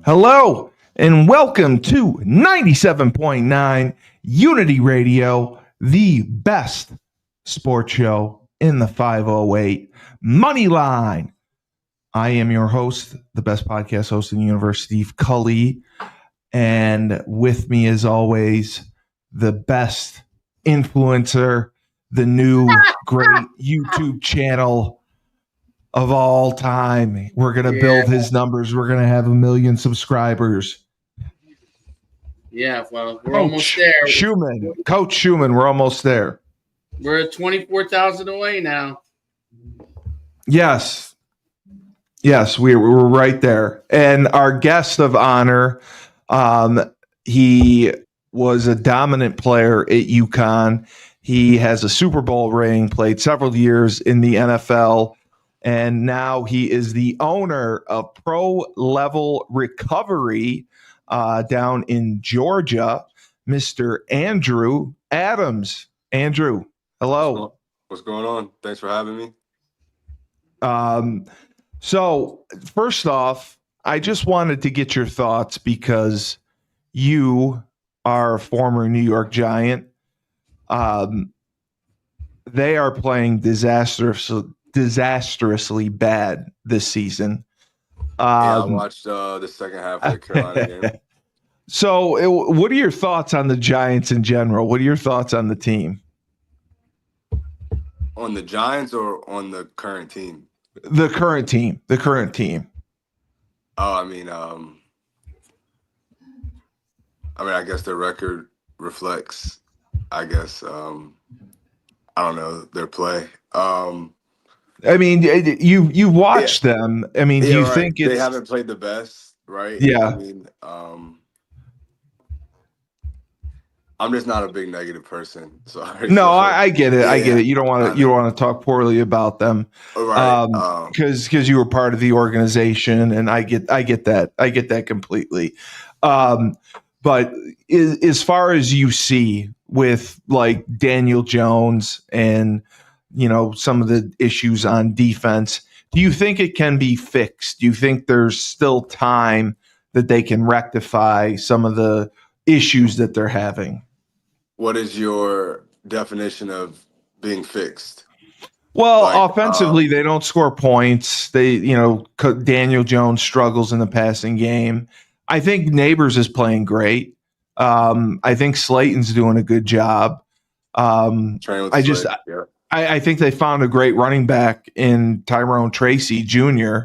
Hello, and welcome to 97.9 Unity Radio, the best sports show in the 508 Moneyline. I am your host, the best podcast host in the universe, Steve Cully. And with me, as always, the best influencer, the new great YouTube channel of all time. We're going to build his numbers. We're going to have 1 million subscribers. Yeah, well, we're almost there. Coach Schuman, we're almost there. We're at 24,000 away now. Yes, we're right there. And our guest of honor, he was a dominant player at UConn. He has a Super Bowl ring, played several years in the NFL, and now he is the owner of Pro Level Recovery down in Georgia, Mr. Andrew Adams. Andrew, hello. What's going on? Thanks for having me. So first off, I just wanted to get your thoughts because you are a former New York Giant. They are playing disastrously bad this season. I watched the second half of the Carolina game. So what are your thoughts on the Giants in general? What are your thoughts on the team? On the Giants or on the current team? The current team. Oh, I guess their record reflects, I don't know, their play. You've watched them. Do you think they haven't played the best, right? Yeah. I'm just not a big negative person. Sorry. No, I get it. Yeah. I get it. You don't want to talk poorly about them, right? Because you were part of the organization, and I get that. I get that completely. But as far as you see with like Daniel Jones and some of the issues on defense, do you think it can be fixed? Do you think there's still time that they can rectify some of the issues that they're having? What is your definition of being fixed? Well, offensively, they don't score points. Daniel Jones struggles in the passing game. I think Neighbors is playing great. I think Slayton's doing a good job. I think they found a great running back in Tyrone Tracy Jr.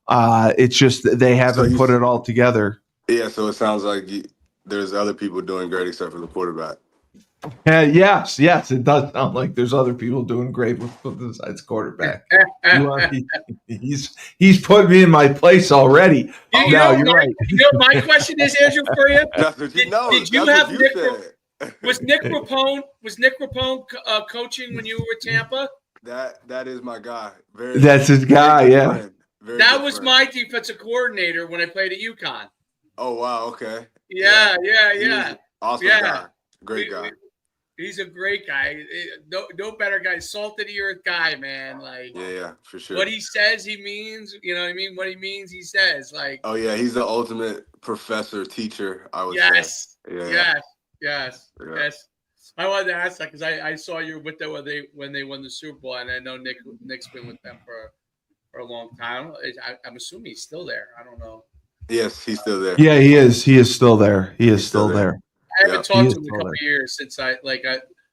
It's just they haven't put it all together. Yeah, so it sounds like there's other people doing great except for the quarterback. Yes, it does sound like there's other people doing great besides quarterback. He's put me in my place already. You're right. My question is, Andrew, for you. Did you have Nick? Was Nick Rapone coaching when you were with Tampa? That is my guy. That's his guy. Yeah. That was my defensive coordinator when I played at UConn. Oh wow. Okay. Yeah. Awesome guy. Great guy. He's a great guy. No better guy. Salt of the earth guy, man. Yeah, for sure. What he says, he means. You know what I mean? What he means, he says. Oh yeah, he's the ultimate professor, teacher. I would say. Yes. I wanted to ask that because I saw you with them when they won the Super Bowl, and I know Nick's been with them for a long time. I'm assuming he's still there. I don't know. Yes, he's still there. Yeah, he is. He is still there. He's still there. I haven't talked to him in a couple of years since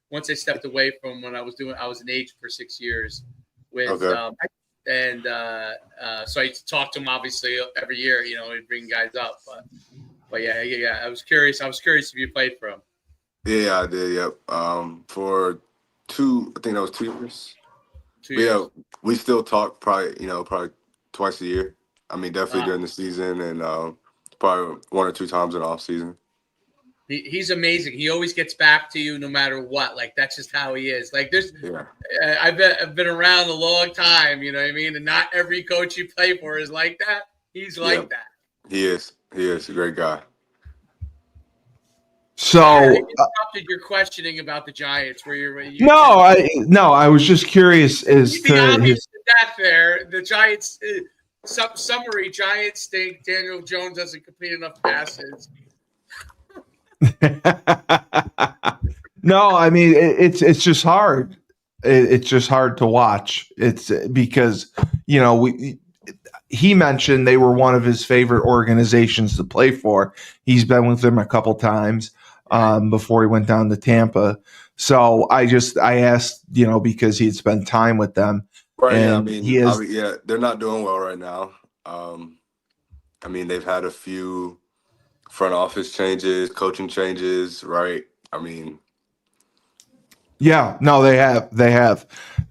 once I stepped away from when I was an agent for 6 years with so I talked to him obviously every year. He'd bring guys up, but yeah. I was curious if you played for him. Yeah, I did. Yep. For I think that was 2 years. 2 years. Yeah, we still talk probably twice a year. Definitely during the season and probably 1 or 2 times in the off season. He's amazing. He always gets back to you no matter what. That's just how he is. I've been around a long time, you know what I mean? And not every coach you play for is like that. He's like that. He is a great guy. So I interrupted your questioning about the Giants. I was just curious as to that there. The Giants, Summary: Giants stink. Daniel Jones doesn't complete enough passes. No, I mean it's just hard. It's just hard to watch. It's because he mentioned they were one of his favorite organizations to play for. He's been with them a couple times before he went down to Tampa. So I asked, because he had spent time with them. Right. And they're not doing well right now. They've had a few front office changes, coaching changes, right? Yeah, no, they have.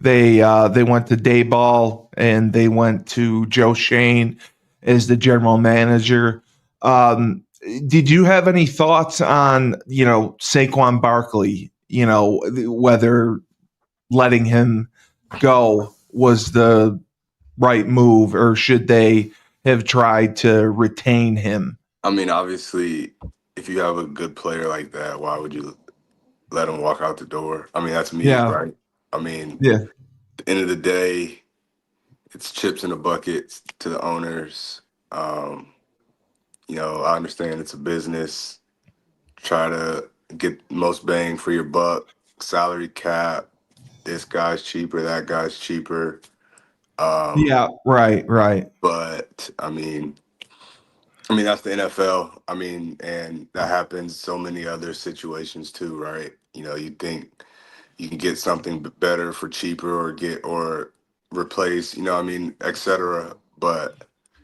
They went to Dayball and they went to Joe Shane as the general manager. Did you have any thoughts on Saquon Barkley? Whether letting him go was the right move, or should they have tried to retain him? Obviously, if you have a good player like that, why would you let him walk out the door? That's me, Yeah. right? Yeah. At the end of the day, it's chips in the bucket to the owners. I understand it's a business. Try to get most bang for your buck. Salary cap. This guy's cheaper. That guy's cheaper. Yeah. Right. But that's the NFL. And that happens so many other situations too, right? You think you can get something better for cheaper or replace, et cetera. But,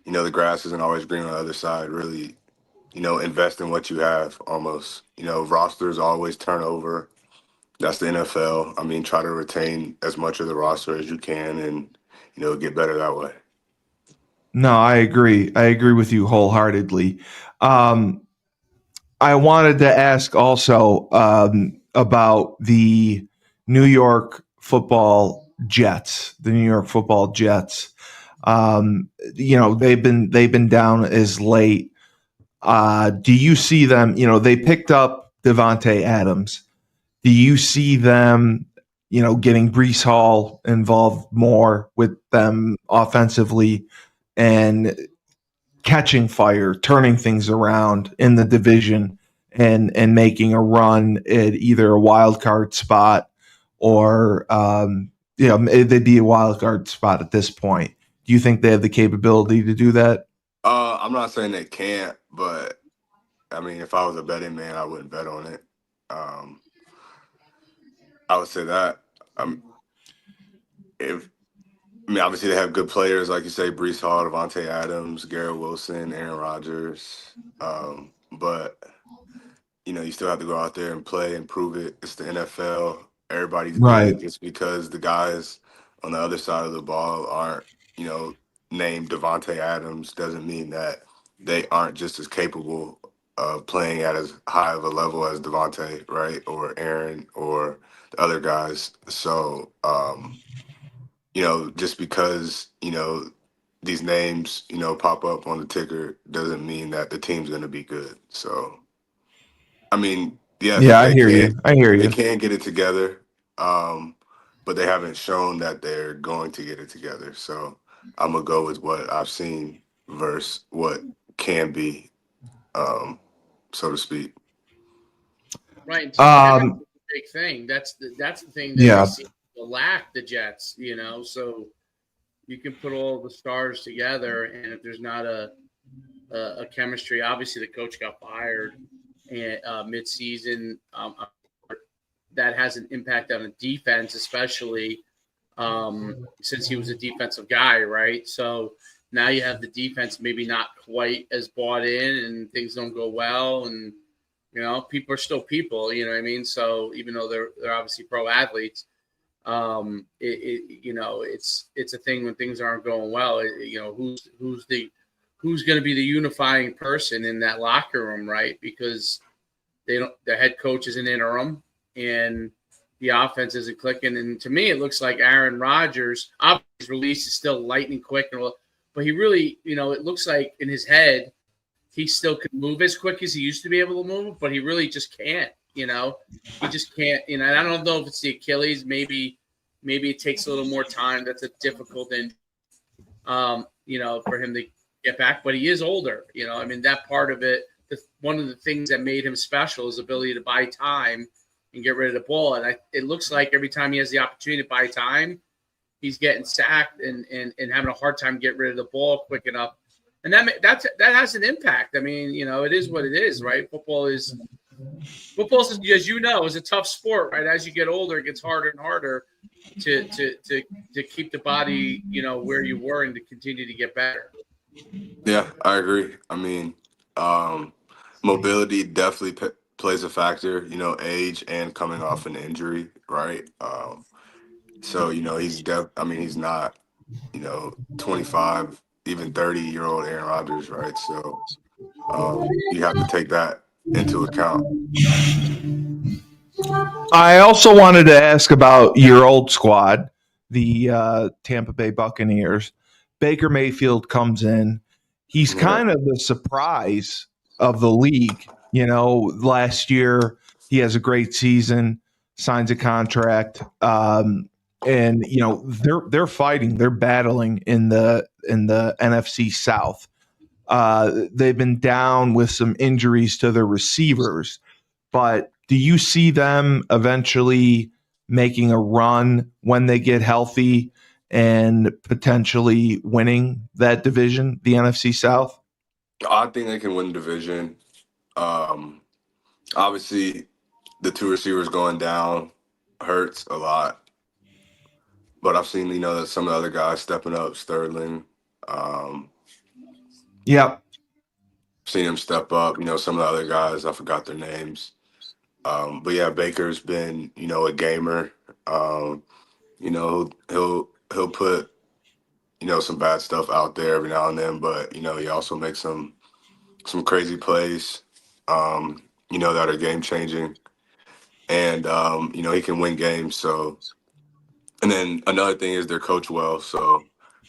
the grass isn't always green on the other side. Really, invest in what you have almost. Rosters always turn over. That's the NFL. Try to retain as much of the roster as you can and, get better that way. No, I agree. I agree with you wholeheartedly. I wanted to ask also about the New York Football Jets. The New York Football Jets. They've been down as late. Do you see them? They picked up Devontae Adams. Do you see them? Getting Breece Hall involved more with them offensively and catching fire, turning things around in the division and making a run at either a wild card spot or they'd be a wild card spot at this point. Do you think they have the capability to do that? I'm not saying they can't, but if I was a betting man, I wouldn't bet on it. I would say that. Obviously they have good players, like you say, Breece Hall, Devontae Adams, Garrett Wilson, Aaron Rodgers. But you still have to go out there and play and prove it. It's the NFL. Everybody's Right. good. Just because the guys on the other side of the ball aren't, named Devontae Adams doesn't mean that they aren't just as capable of playing at as high of a level as Devontae, right? Or Aaron or the other guys. So, just because, these names, pop up on the ticker doesn't mean that the team's going to be good. So, yes, Yeah, I hear you. They can get it together, but they haven't shown that they're going to get it together. So I'm going to go with what I've seen versus what can be, so to speak. Right. That's a big thing. That's the thing that they seem to lack, the Jets, so you can put all the stars together, and if there's not a chemistry, obviously the coach got fired mid-season. That has an impact on the defense, especially since he was a defensive guy, right? So now you have the defense maybe not quite as bought in, and things don't go well, and people are still people, you know what I mean? So even though they're obviously pro athletes, it's a thing when things aren't going well. Who's going to be the unifying person in that locker room, right? Because the head coach is an interim and the offense isn't clicking. And to me, it looks like Aaron Rodgers, obviously his release is still lightning quick, but he really, it looks like in his head, he still could move as quick as he used to be able to move, but he really just can't, he just can't, and I don't know if it's the Achilles, maybe it takes a little more time. That's a difficult injury. for him to get back. But he is older. I mean, that part of it, one of the things that made him special is the ability to buy time and get rid of the ball. And it looks like every time he has the opportunity to buy time, he's getting sacked and having a hard time getting rid of the ball quick enough. And that has an impact. I mean, it is what it is, right? Football is, as you know, is a tough sport, right? As you get older, it gets harder and harder to keep the body, where you were and to continue to get better. Yeah, I agree. I mean, mobility definitely plays a factor, age and coming off an injury, right? So, he's not, 25, even 30-year-old Aaron Rodgers, right? So you have to take that into account. I also wanted to ask about your old squad, the Tampa Bay Buccaneers. Baker Mayfield comes in. He's kind of the surprise of the league. Last year he has a great season, signs a contract, and they're fighting, they're battling in the NFC South. They've been down with some injuries to their receivers, but do you see them eventually making a run when they get healthy and potentially winning that division, the NFC South? I think they can win the division. Obviously, the two receivers going down hurts a lot. But I've seen, that some of the other guys stepping up, Sterling. Yep. Seen him step up. Some of the other guys, I forgot their names. But yeah, Baker's been, a gamer. He'll put, some bad stuff out there every now and then, but he also makes some crazy plays, that are game changing, and he can win games. So, and then another thing is they're coached well. So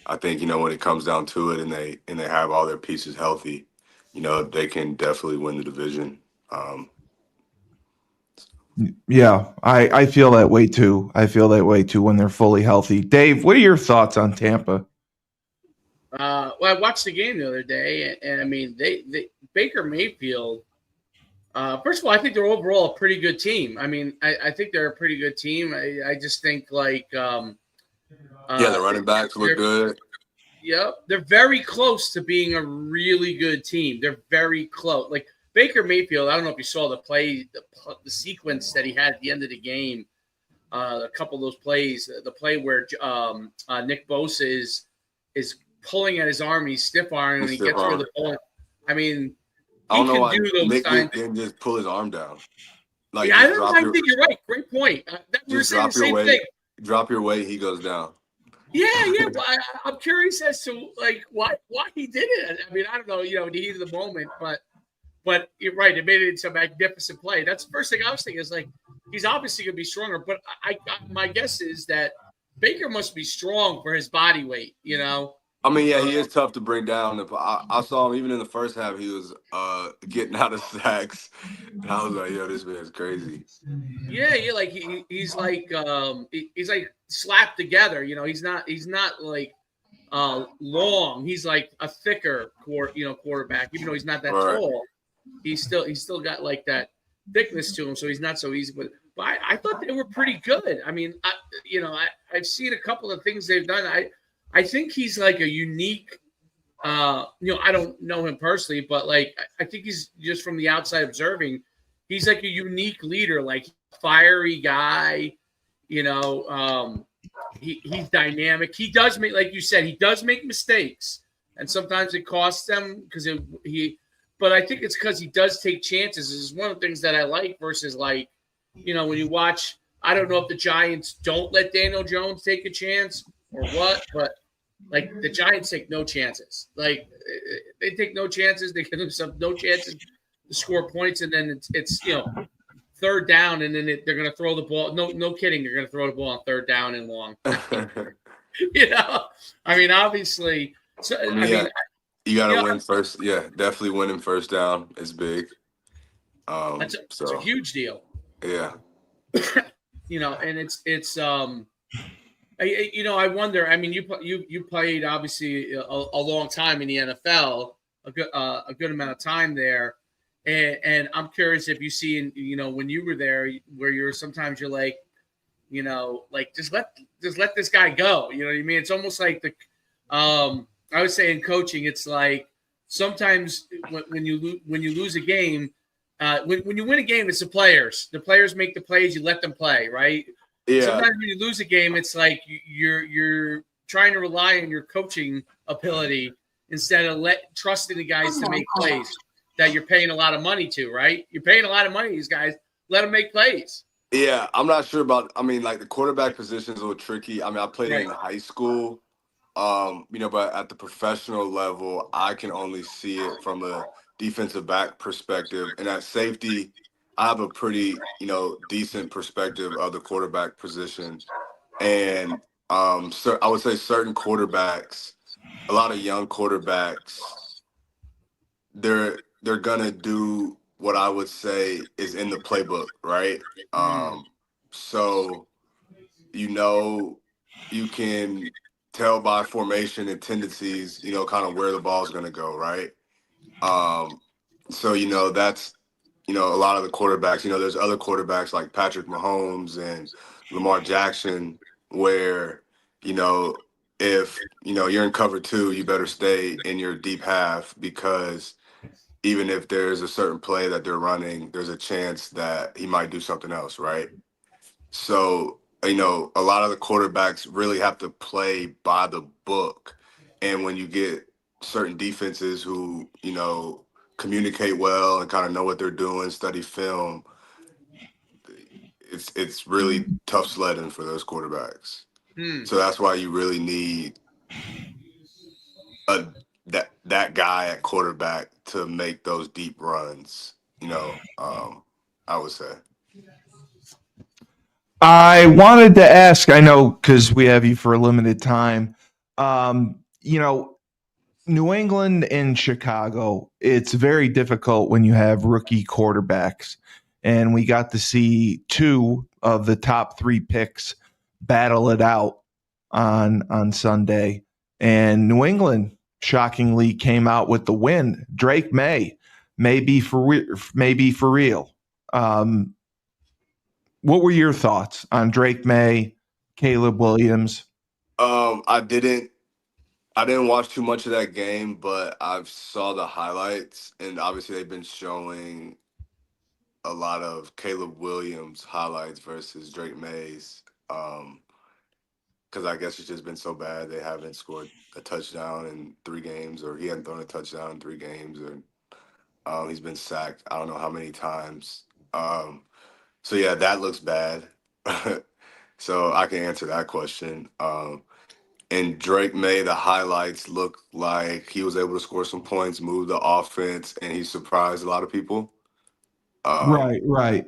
I think when it comes down to it, and they have all their pieces healthy, they can definitely win the division. Yeah, I feel that way too. I feel that way too when they're fully healthy. Dave, what are your thoughts on Tampa? Well, I watched the game the other day, and I mean, they Baker Mayfield. First of all, I think they're overall a pretty good team. I mean, I think they're a pretty good team. I just think the running backs look good. Yep, they're very close to being a really good team. They're very close. Like Baker Mayfield, I don't know if you saw the play, the sequence that he had at the end of the game. A couple of those plays, the play where Nick Bosa is pulling at his arm, he's stiff arm, and he gets rid of the ball. I mean, I don't know why Nick didn't just pull his arm down. I think you're right. Great point. We're saying the same thing. Drop your weight, he goes down. Yeah. Well, I'm curious as to why he did it. I mean, I don't know, the heat of the moment, but you're right. It made it into a magnificent play. That's the first thing I was thinking is he's obviously going to be stronger. But my guess is that Baker must be strong for his body weight. I mean, yeah, he is tough to bring down. I saw him even in the first half. He was getting out of sacks. And I was like, "Yo, this man's crazy." Yeah, he's slapped together. He's not long. He's like a thicker quarterback. Even though he's not that tall, he's still got that thickness to him. So he's not so easy. But I thought they were pretty good. I mean, I've seen a couple of things they've done. I think he's a unique, I don't know him personally, but I think he's just from the outside observing, he's a unique leader, fiery guy, he's dynamic. He does make, like you said, he does make mistakes, and sometimes it costs them but I think it's because he does take chances. This is one of the things that I like versus when you watch, I don't know if the Giants don't let Daniel Jones take a chance or what, but the Giants take no chances. They take no chances. They give themselves no chances to score points, and then it's third down, and then they're going to throw the ball. No kidding, they're going to throw the ball on third down and long. I mean, obviously. So you got to win first. Yeah, definitely winning first down is big. It's a huge deal. Yeah. And it's I wonder. I mean, you played obviously a long time in the NFL, a good amount of time there, and I'm curious if you see, when you were there, where sometimes you're like, like just let this guy go. You know what I mean? It's almost like I would say in coaching, it's like sometimes when you lose a game, when you win a game, it's the players. The players make the plays. You let them play, right? Yeah, Sometimes when you lose a game, it's like you're trying to rely on your coaching ability instead of trusting the guys to make plays that you're paying a lot of money to, right? You're paying a lot of money to these guys. Let them make plays. yeah. I'm not sure about. I mean, like the quarterback position is a little tricky. I mean, I played it Right. in high school. But at the professional level, I can only see it from a defensive back perspective. And at safety, I have a pretty, decent perspective of the quarterback position. And so I would say certain quarterbacks, a lot of young quarterbacks, they're gonna do what I would say is in the playbook, right? Um, so you know you can tell by formation and tendencies, kind of where the ball's going to go, right? Um, so that's a lot of the quarterbacks. There's other quarterbacks like Patrick Mahomes and Lamar Jackson, where you know if you're in cover two, you better stay in your deep half because even if there's a certain play that they're running, there's a chance that he might do something else, right? So, a lot of the quarterbacks really have to play by the book. And when you get certain defenses who, communicate well and kind of know what they're doing, study film, it's really tough sledding for those quarterbacks. Hmm. So that's why you really need a that guy at quarterback to make those deep runs, I would say. I wanted to ask, I know because we have you for a limited time. Um, you know, New England and Chicago, it's very difficult when you have rookie quarterbacks. And we got to see two of the top three picks battle it out on Sunday. And New England shockingly came out with the win. Drake may be for real. Um, what were your thoughts on Drake May, Caleb Williams? I didn't watch too much of that game, but I've saw the highlights, and obviously they've been showing a lot of Caleb Williams highlights versus Drake Mays. Because I guess it's just been so bad they haven't scored a touchdown in 3 games, or he hasn't thrown a touchdown in 3 games, or he's been sacked I don't know how many times. So yeah, that looks bad. So I can answer that question. And Drake May, the highlights look like he was able to score some points, move the offense, and he surprised a lot of people. Um, Right, right.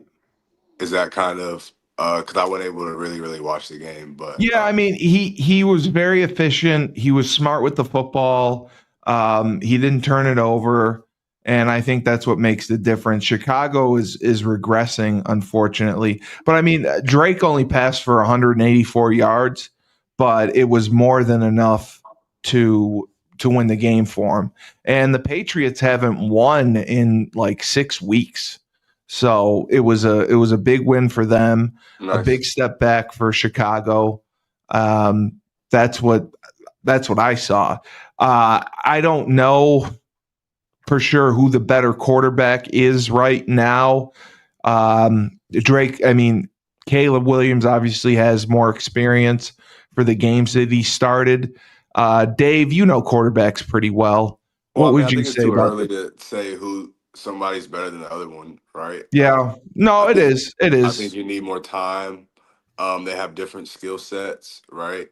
is that kind of because I wasn't able to really, really watch the game, but Yeah, I mean, he was very efficient. He was smart with the football. He didn't turn it over, and I think that's what makes the difference. Chicago is regressing, unfortunately. But I mean, Drake only passed for 184 yards, but it was more than enough to to win the game for him. And the Patriots haven't won in like 6 weeks. So it was a big win for them, a nice. big step back for Chicago. Um, that's what I saw. I don't know for sure who the better quarterback is right now. Drake, I mean, Caleb Williams obviously has more experience for the games that he started. Dave, you know quarterbacks pretty well. Well, What I mean, would I you think it's say too about early that? to say who somebody's better than the other one, right? Yeah, I no, it think is. It I think is. you need more time. They have different skill sets, right?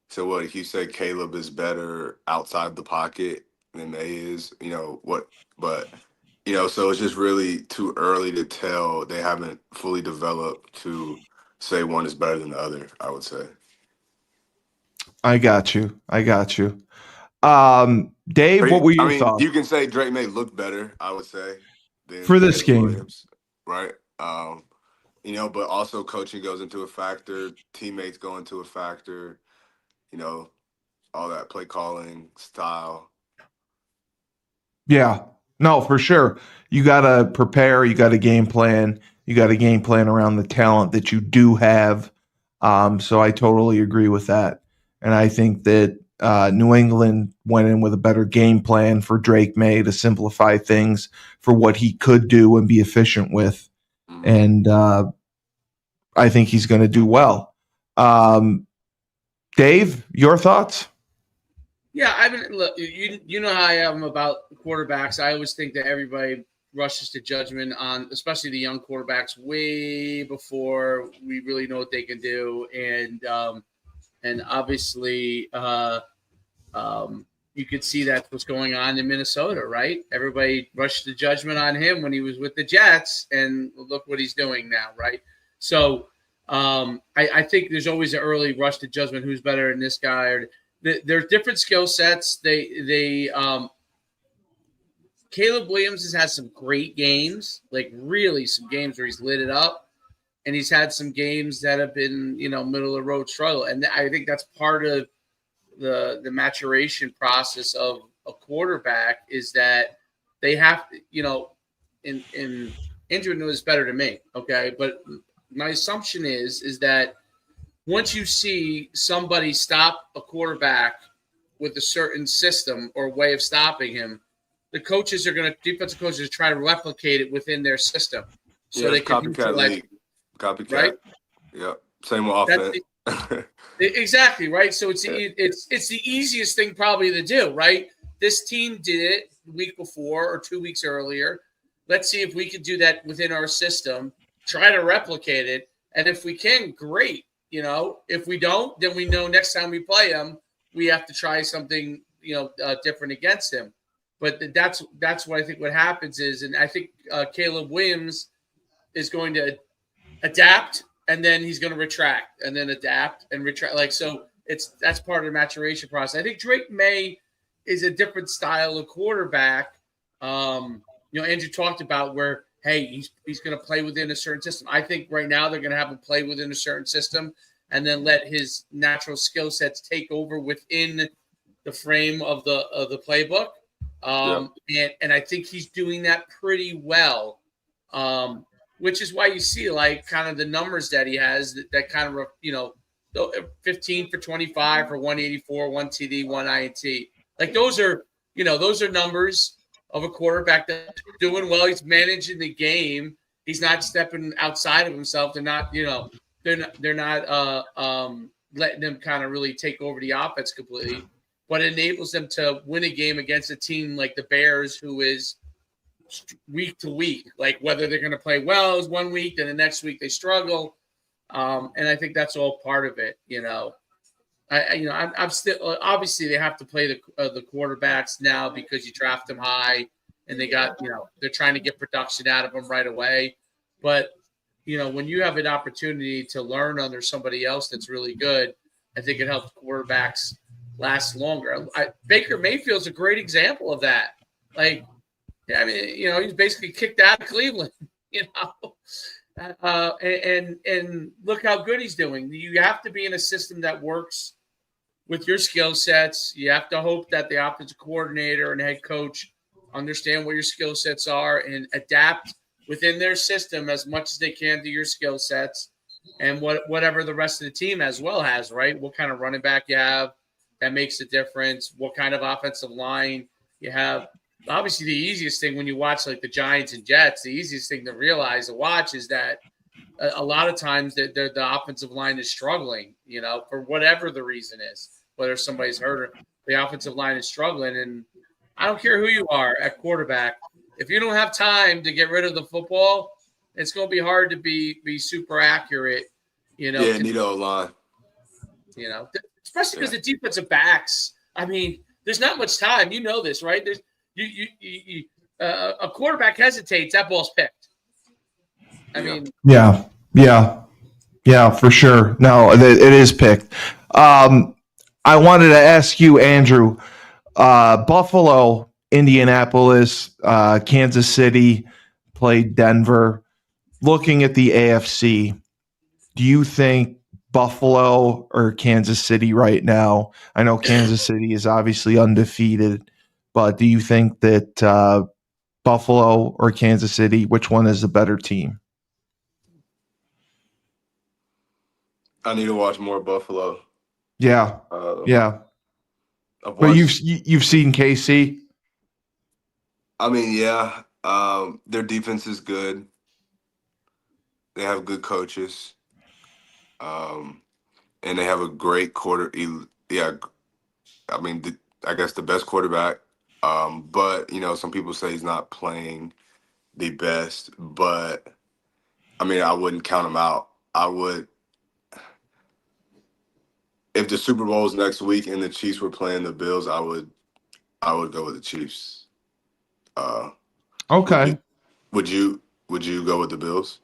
So what you say Caleb is better outside the pocket than May is, but so it's just really too early to tell. They haven't fully developed to say one is better than the other, I would say. I got you. I got you. Dave, what were I your mean, thoughts you can say Drake may look better, I would say, for than this Caleb game? Williams, right? But also coaching goes into a factor, teammates go into a factor. all that play calling style. Yeah, no, for sure. You got to prepare. You got a game plan. You got a game plan around the talent that you do have. So I totally agree with that. And I think that New England went in with a better game plan for Drake May to simplify things for what he could do and be efficient with. Mhm. And I think he's going to do well. Dave, your thoughts? Yeah, I mean, look, you know how I am about quarterbacks. I always think that everybody rushes to judgment on, especially the young quarterbacks, way before we really know what they can do, and obviously, you could see that's what's going on in Minnesota, right? Everybody rushed to judgment on him when he was with the Jets, and look what he's doing now, right? So I think there's always an early rush to judgment who's better than this guy. Or there's different skill sets. Caleb Williams has had some great games, like really some games where he's lit it up, and he's had some games that have been middle of the road struggle, and I think that's part of the maturation process of a quarterback is that they have to, in Andrew knows better than me, okay, but my assumption is that once you see somebody stop a quarterback with a certain system or way of stopping him, the defensive coaches try to replicate it within their system. So they can copycat league. Copycat. Right? Yeah. Same with offense. Exactly, right? So it's the easiest thing probably to do, right? This team did it the week before or 2 weeks earlier. Let's see if we can do that within our system, try to replicate it. And if we can, great. If we don't, then we know next time we play him, we have to try something, different against him. But that's what I think what happens is, and I think Caleb Williams is going to adapt, and then he's going to retract, and then adapt and retract. That's part of the maturation process. I think Drake May is a different style of quarterback. Andrew talked about where, hey, he's going to play within a certain system. I think right now they're going to have him play within a certain system and then let his natural skill sets take over within the frame of the playbook. And I think he's doing that pretty well, which is why you see like kind of the numbers that he has that kind of, 15 for 25 for 184, 1 TD, 1 INT. Like those are numbers of a quarterback that's doing well. He's managing the game. He's not stepping outside of himself. They're not, they're not letting them kind of really take over the offense completely, but it enables them to win a game against a team like the Bears, who is week to week, like whether they're going to play well is 1 week, then the next week they struggle. And I think that's all part of it. I'm still obviously they have to play the quarterbacks now because you draft them high and they got, they're trying to get production out of them right away. But, when you have an opportunity to learn under somebody else that's really good, I think it helps quarterbacks last longer. Baker Mayfield's a great example of that. Like, I mean, he's basically kicked out of Cleveland, and look how good he's doing. You have to be in a system that works with your skill sets. You have to hope that the offensive coordinator and head coach understand what your skill sets are and adapt within their system as much as they can to your skill sets and whatever the rest of the team as well has, right? What kind of running back you have that makes a difference, what kind of offensive line you have. Obviously, the easiest thing when you watch like the Giants and Jets, the easiest thing to realize to watch is that a lot of times the offensive line is struggling, for whatever the reason is, whether somebody's hurt or the offensive line is struggling. And I don't care who you are at quarterback. If you don't have time to get rid of the football, it's going to be hard to be super accurate, Yeah, need a line. Especially because the defensive backs, I mean, there's not much time. You know this, right? There's a quarterback hesitates, that ball's picked. I mean, yeah, for sure. No, it is picked. I wanted to ask you, Andrew, Buffalo, Indianapolis, Kansas City played Denver. Looking at the AFC, do you think Buffalo or Kansas City right now? I know Kansas City is obviously undefeated, but do you think that Buffalo or Kansas City, which one is the better team? I need to watch more Buffalo. Yeah, yeah. But you've seen KC. I mean, yeah. Their defense is good. They have good coaches. And they have a great Yeah, I mean, I guess the best quarterback. But some people say he's not playing the best. But I mean, I wouldn't count him out. I would, if the Super Bowl was next week and the Chiefs were playing the Bills, I would go with the Chiefs. Okay. Would you go with the Bills?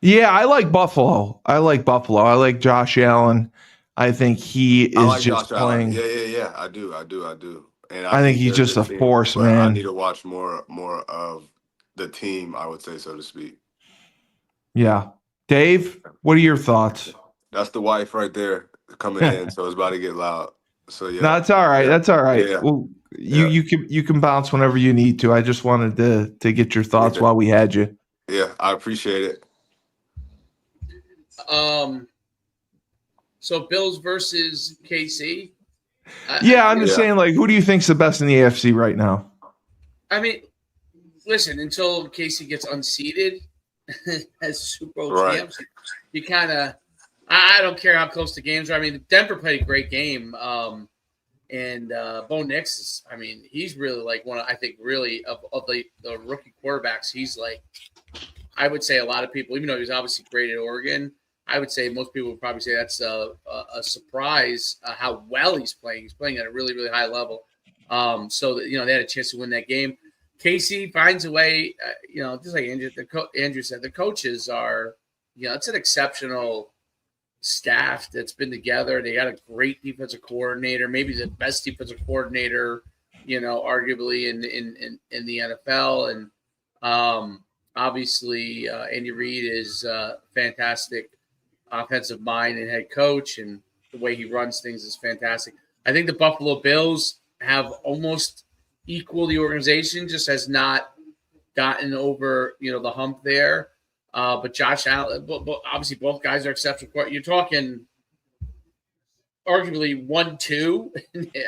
Yeah, I like Buffalo. I like Josh Allen. I think he is like just Josh playing. Allen. Yeah. I do. And I think he's just a force, man. I need to watch more of the team, I would say, so to speak. Yeah. Dave, what are your thoughts? That's the wife right there coming in, so it's about to get loud. So yeah. No, that's all right. Yeah. That's all right. Yeah. Well, you can bounce whenever you need to. I just wanted to get your thoughts while we had you. Yeah, I appreciate it. So Bills versus KC. I'm just saying, like, who do you think's the best in the AFC right now? I mean, listen, until KC gets unseated as Super Bowl champs, you kind of, I don't care how close the games are. I mean, Denver played a great game. And Bo Nix is, I mean, he's really like one of, I think, really of the rookie quarterbacks. He's like, I would say a lot of people, even though he was obviously great at Oregon, I would say most people would probably say that's a surprise how well he's playing. He's playing at a really, really high level. So that, they had a chance to win that game. KC finds a way, just like Andrew said, the coaches are, it's an exceptional staff that's been together. They got a great defensive coordinator, maybe the best defensive coordinator, arguably in the NFL. And obviously Andy Reid is a fantastic offensive mind and head coach, and the way he runs things is fantastic. I think the Buffalo Bills have almost equal the organization, just has not gotten over, the hump there. But Josh Allen, obviously both guys are exceptional. You're talking arguably 1-2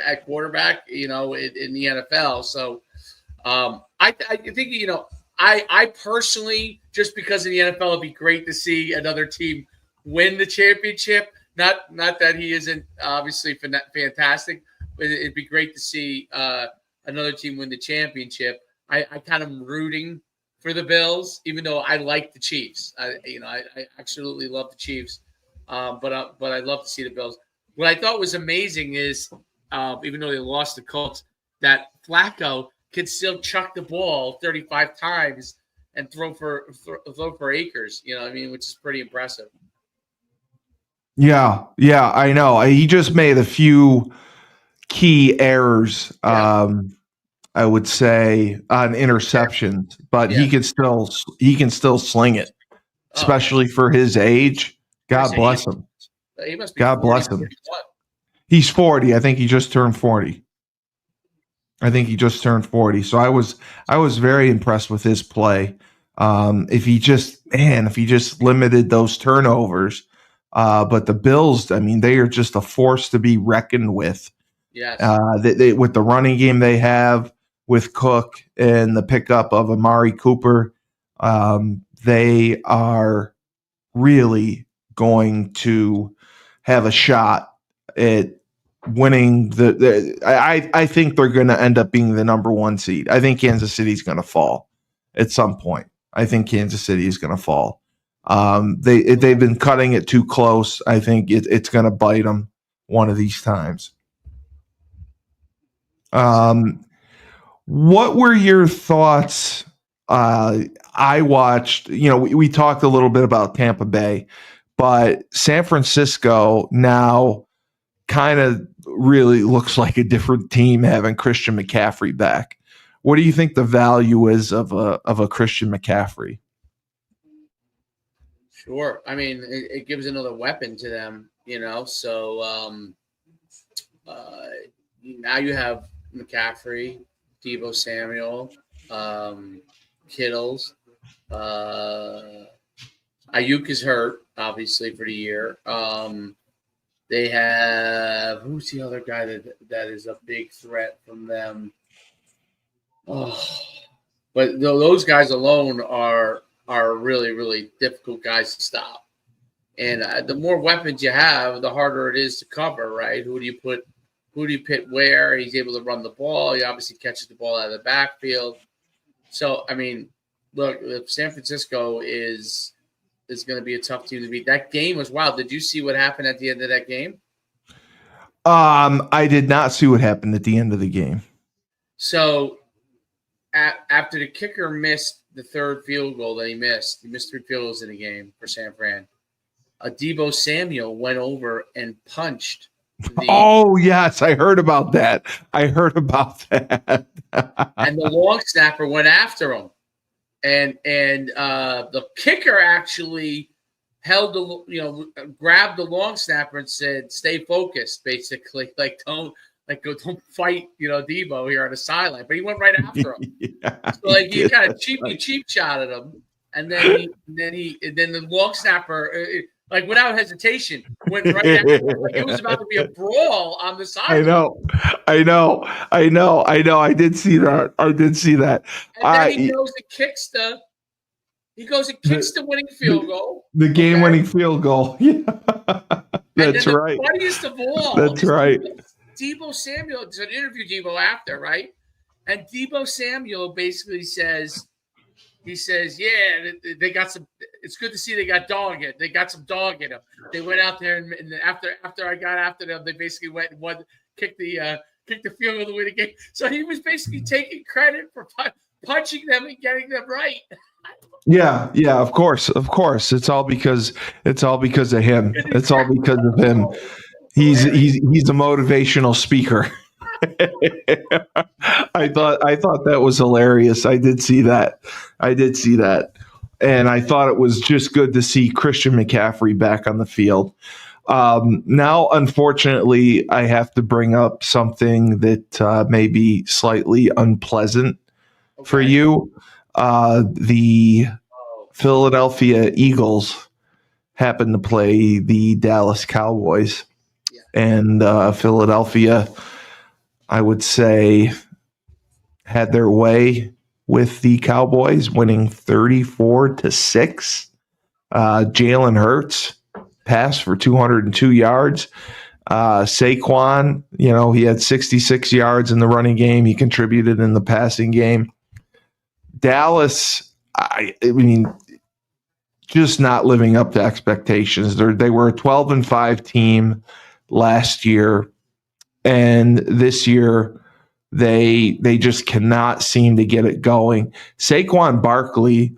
at quarterback, in the NFL. So I think, I personally, just because in the NFL, it'd be great to see another team win the championship. Not that he isn't obviously fantastic, but it'd be great to see another team win the championship. I kind of am rooting for the Bills, even though I like the Chiefs. I absolutely love the Chiefs, but I'd love to see the Bills. What I thought was amazing is, even though they lost the Colts, that Flacco could still chuck the ball 35 times and throw for acres. Which is pretty impressive. Yeah, I know. He just made a few key errors. I would say on interceptions, but he can still sling it, especially for his age. God bless him. He must be God bless him. He's 40. I think he just turned 40. So I was very impressed with his play. If he just limited those turnovers, but the Bills, I mean, they are just a force to be reckoned with. Yes. They with the running game they have with Cook and the pickup of Amari Cooper, they are really going to have a shot at winning I think they're going to end up being the number 1 seed. I think Kansas City's going to fall at some point. I think Kansas City is going to fall. They've been cutting it too close. I think it's going to bite them one of these times. What were your thoughts? I watched, we talked a little bit about Tampa Bay, but San Francisco now kind of really looks like a different team having Christian McCaffrey back. What do you think the value is of a Christian McCaffrey? Sure. I mean, it gives another weapon to them, So now you have McCaffrey, Deebo Samuel, Kittles. Ayuk is hurt, obviously, for the year. They have who's the other guy that is a big threat from them? Oh, but those guys alone are really, really difficult guys to stop. And the more weapons you have, the harder it is to cover, right? Who do you pit where? He's able to run the ball. He obviously catches the ball out of the backfield. So, I mean, look, if San Francisco is going to be a tough team to beat. That game was wild. Did you see what happened at the end of that game? I did not see what happened at the end of the game. So, after the kicker missed the third field goal that he missed 3 field goals in the game for San Fran. Deebo Samuel went over and punched. Oh, yes, I heard about that. And the long snapper went after him. And the kicker actually held grabbed the long snapper and said, "Stay focused." Basically, don't fight, Deebo here on the sideline. But he went right after him. So he got a cheap shot at him, and then the long snapper, without hesitation, went right after him. It was about to be a brawl on the sideline. I know. I did see that. And then he goes and kicks the winning field goal. The game-winning field goal. Yeah, that's right. The funniest of all. That's right. Deebo Samuel did an interview Deebo after, right? And Deebo Samuel basically says, "Yeah, they got some. It's good to see they got dog in. They got some dog in them. They went out there and after I got after them, they basically went and kicked the field goal to win the game. So he was basically taking credit for punching them and getting them right." Yeah, of course. It's all because of him. It's all because of him. He's a motivational speaker. I thought that was hilarious. I did see that. And I thought it was just good to see Christian McCaffrey back on the field. Now, unfortunately, I have to bring up something that may be slightly unpleasant for you. The Philadelphia Eagles happen to play the Dallas Cowboys. And Philadelphia, I would say, had their way with the Cowboys, winning 34-6. Jalen Hurts passed for 202 yards. Saquon, he had 66 yards in the running game. He contributed in the passing game. Dallas, I mean, just not living up to expectations. They were a 12-5 team last year, and this year they just cannot seem to get it going. Saquon Barkley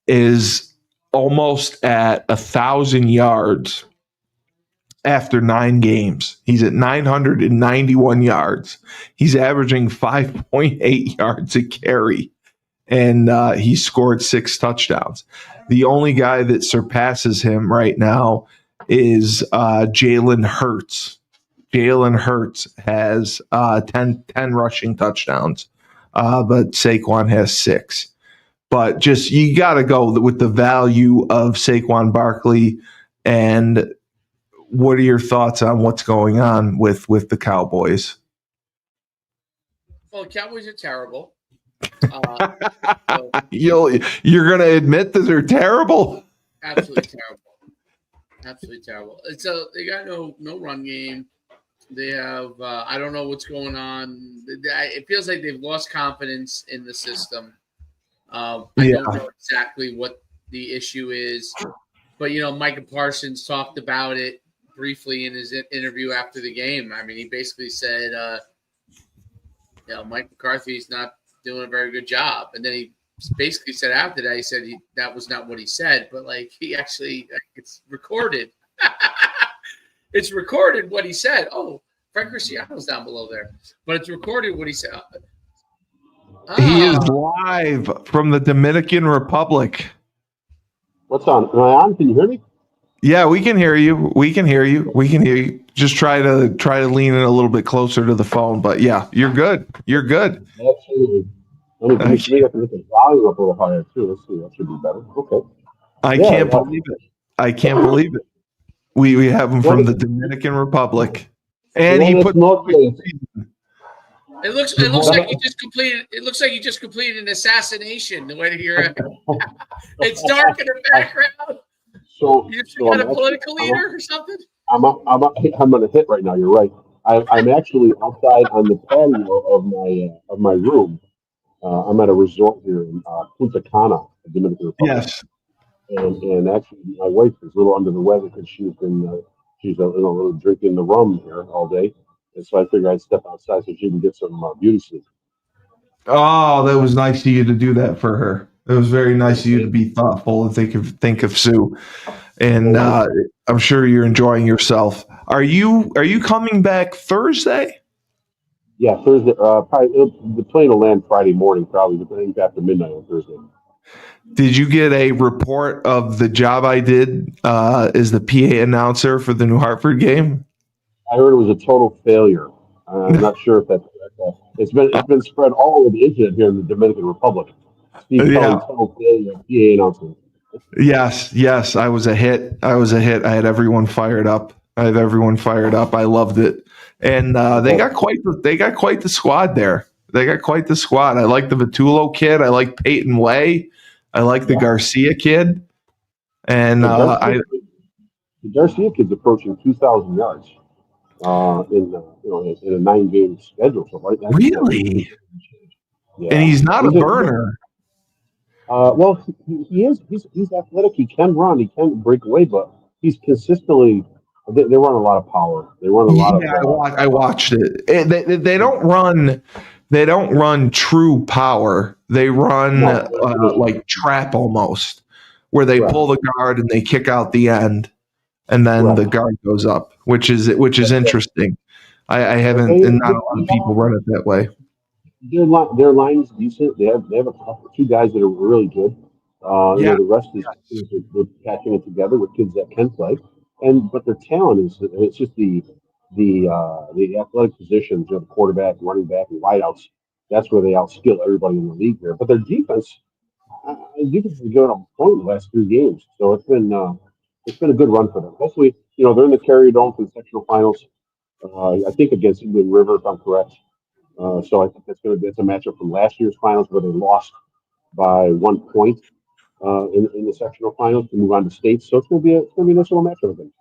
is almost at 1,000 yards after 9 games. He's at 991 yards. He's averaging 5.8 yards a carry, and he scored 6 touchdowns. The only guy that surpasses him right now is Jalen Hurts. Jalen Hurts has 10 rushing touchdowns, but Saquon has 6. But just you got to go with the value of Saquon Barkley. And what are your thoughts on what's going on with the Cowboys? Well, the Cowboys are terrible. You're going to admit that they're terrible? Absolutely terrible. So they got no run game. They have I don't know what's going on. It feels like they've lost confidence in the system. I don't know exactly what the issue is, but Micah Parsons talked about it briefly in his interview after the game. I mean, he basically said, Mike McCarthy's not doing a very good job, and then he basically said after that, he said that was not what he said, but he actually, it's recorded. It's recorded what he said. Oh, Frank Cristiano's down below there, but it's recorded what he said. He is live from the Dominican Republic. What's on? Am I on? Can you hear me? Yeah, we can hear you. We can hear you. We can hear you. Just try to lean in a little bit closer to the phone. But yeah, you're good. You're good. Absolutely. I Maybe I can make the volume up a little higher too. Let's see. That should be better. Okay. I Yeah. can't believe it. I can't believe it. We have him from the Dominican Republic, and he put. It looks like you just completed. It looks like you just completed an assassination. The way you're, it's dark in the background. So you got a political leader or something. I'm on a hit right now. You're right. I'm actually outside on the patio of my room. I'm at a resort here in Punta Cana, the Dominican Republic. Yes. And actually, my wife is a little under the weather because she's really drinking the rum here all day, and so I figured I'd step outside so she can get some beauty sleep. Oh, that was nice of you to do that for her. It was very nice of you to be thoughtful and think of Sue. And I'm sure you're enjoying yourself. Are you coming back Thursday? Yeah, Thursday. Probably the plane will land Friday morning, probably after midnight on Thursday. Did you get a report of the job I did as the PA announcer for the New Hartford game? I heard it was a total failure. I'm not sure if that's correct. It's been spread all over the internet here in the Dominican Republic. Steve Cully, total failure, PA announcement. Yes, I was a hit. I had everyone fired up. I loved it, and they got quite the squad there. They got quite the squad. I like the Vitullo kid. I like Peyton Way. I like the Garcia kid, and the Garcia kid's approaching 2,000 yards in a 9-game schedule. So right, really, and he's not a burner. Well, he is. He's athletic. He can run. He can break away, but he's consistently. They run a lot of power. They run a lot of. I watched it. They don't run. They don't run true power. They run like trap almost, where they pull the guard and they kick out the end, and then the guard goes up, which is interesting. I haven't, and not a lot of people run it that way. Their line is decent. They have two guys that are really good. The rest is they're patching it together with kids that can play, but their talent is it's just the athletic positions, the quarterback, running back, and wideouts. That's where they outskill everybody in the league here. But their defense has given up a point in the last 3 games, so it's been a good run for them. Hopefully, they're in the Carrier Dome for the sectional finals. I think against Indian River, if I'm correct. So I think that's a matchup from last year's finals where they lost by 1 point in the sectional finals to move on to states. So it's going to be a nice little matchup again.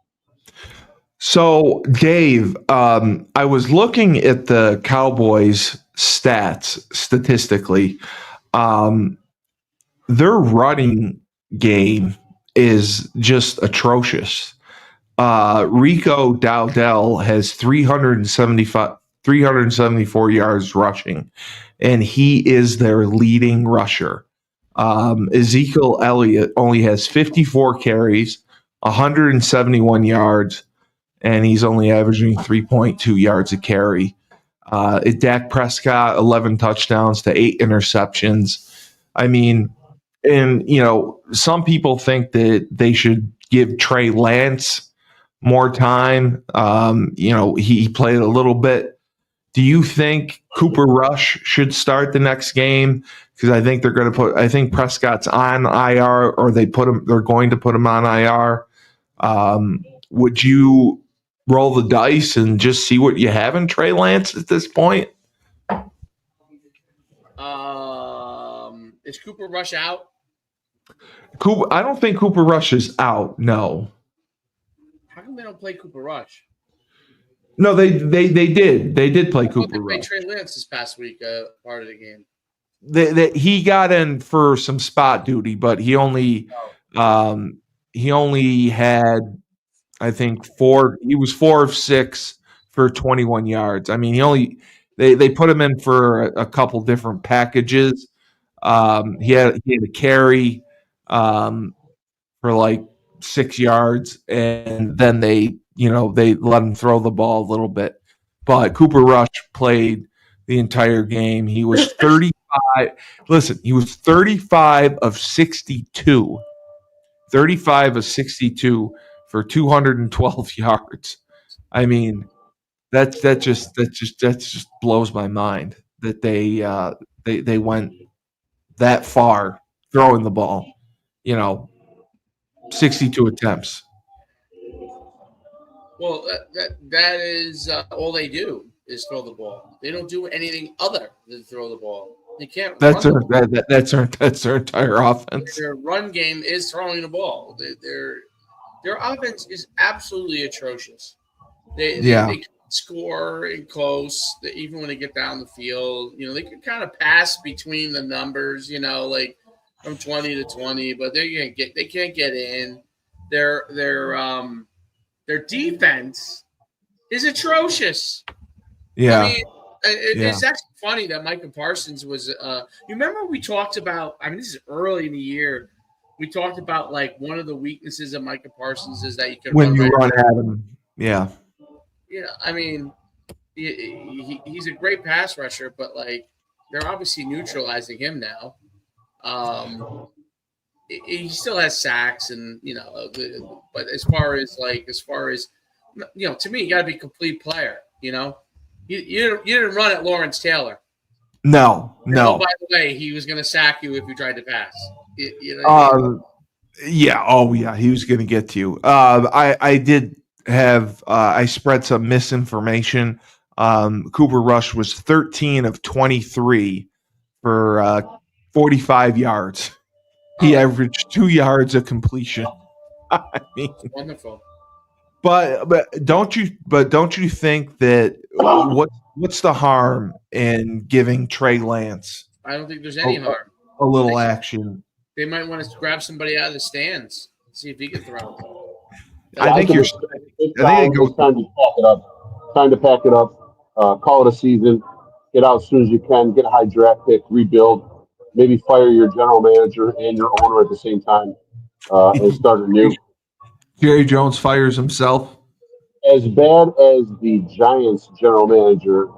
So Dave, I was looking at the Cowboys' stats statistically. Their running game is just atrocious. Rico Dowdell has 374 yards rushing, and he is their leading rusher. Ezekiel Elliott only has 54 carries, 171 yards, and he's only averaging 3.2 yards a carry. Dak Prescott, 11 touchdowns to 8 interceptions. I mean, and some people think that they should give Trey Lance more time. He played a little bit. Do you think Cooper Rush should start the next game? Because I think I think Prescott's on IR, or they're going to put him on IR. Would you roll the dice and just see what you have in Trey Lance at this point? Is Cooper Rush out? I don't think Cooper Rush is out. No. How come they don't play Cooper Rush? No, they did. They did play Cooper Rush. They played Trey Lance this past week, part of the game. He got in for some spot duty, but he only had, I think, 4. He was 4 of 6 for 21 yards. I mean, they put him in for a couple different packages. He had a carry for like 6 yards, and then they let him throw the ball a little bit. But Cooper Rush played the entire game. He was 35. Listen, he was 35 of 62 35 of 62 for 212 yards. I mean, that just blows my mind that they went that far throwing the ball. 62 attempts. Well, that is all they do is throw the ball. They don't do anything other than throw the ball. They can't That's run the ball. that's their entire offense. Their run game is throwing the ball. Their offense is absolutely atrocious. They can score in close, even when they get down the field. They can kind of pass between the numbers, like from 20 to 20, but they can't get in. Their defense is atrocious. Yeah. I mean, it's actually funny that Micah Parsons was. You remember we talked about? I mean, this is early in the year. We talked about like one of the weaknesses of Micah Parsons is that you can when you run at him. Yeah. Yeah, I mean, he's a great pass rusher, but like they're obviously neutralizing him now. He still has sacks, and but as far as to me, you got to be a complete player. You didn't run at Lawrence Taylor. No. Oh, by the way, he was going to sack you if you tried to pass. Yeah. Oh, yeah. He was going to get to you. I did have. I spread some misinformation. Cooper Rush was 13 of 23 for 45 yards. He averaged 2 yards of completion. I mean, wonderful. But don't you think that what's the harm in giving Trey Lance? I don't think there's any harm. A little action. They might want to grab somebody out of the stands, see if he can throw. I think you're. It's time to pack it up. Time to pack it up. Call it a season. Get out as soon as you can. Get a high draft pick. Rebuild. Maybe fire your general manager and your owner at the same time, and start anew. Jerry Jones fires himself. As bad as the Giants general manager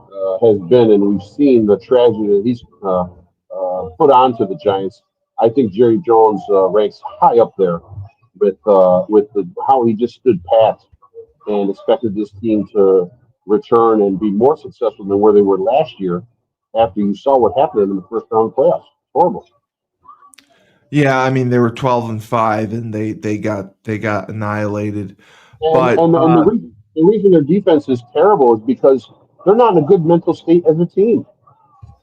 has been, and we've seen the tragedy that he's put onto the Giants, I think Jerry Jones ranks high up there with how he just stood pat and expected this team to return and be more successful than where they were last year. After you saw what happened in the first round playoffs, horrible. Yeah, I mean they were 12-5 and they got annihilated. And the reason their defense is terrible is because they're not in a good mental state as a team.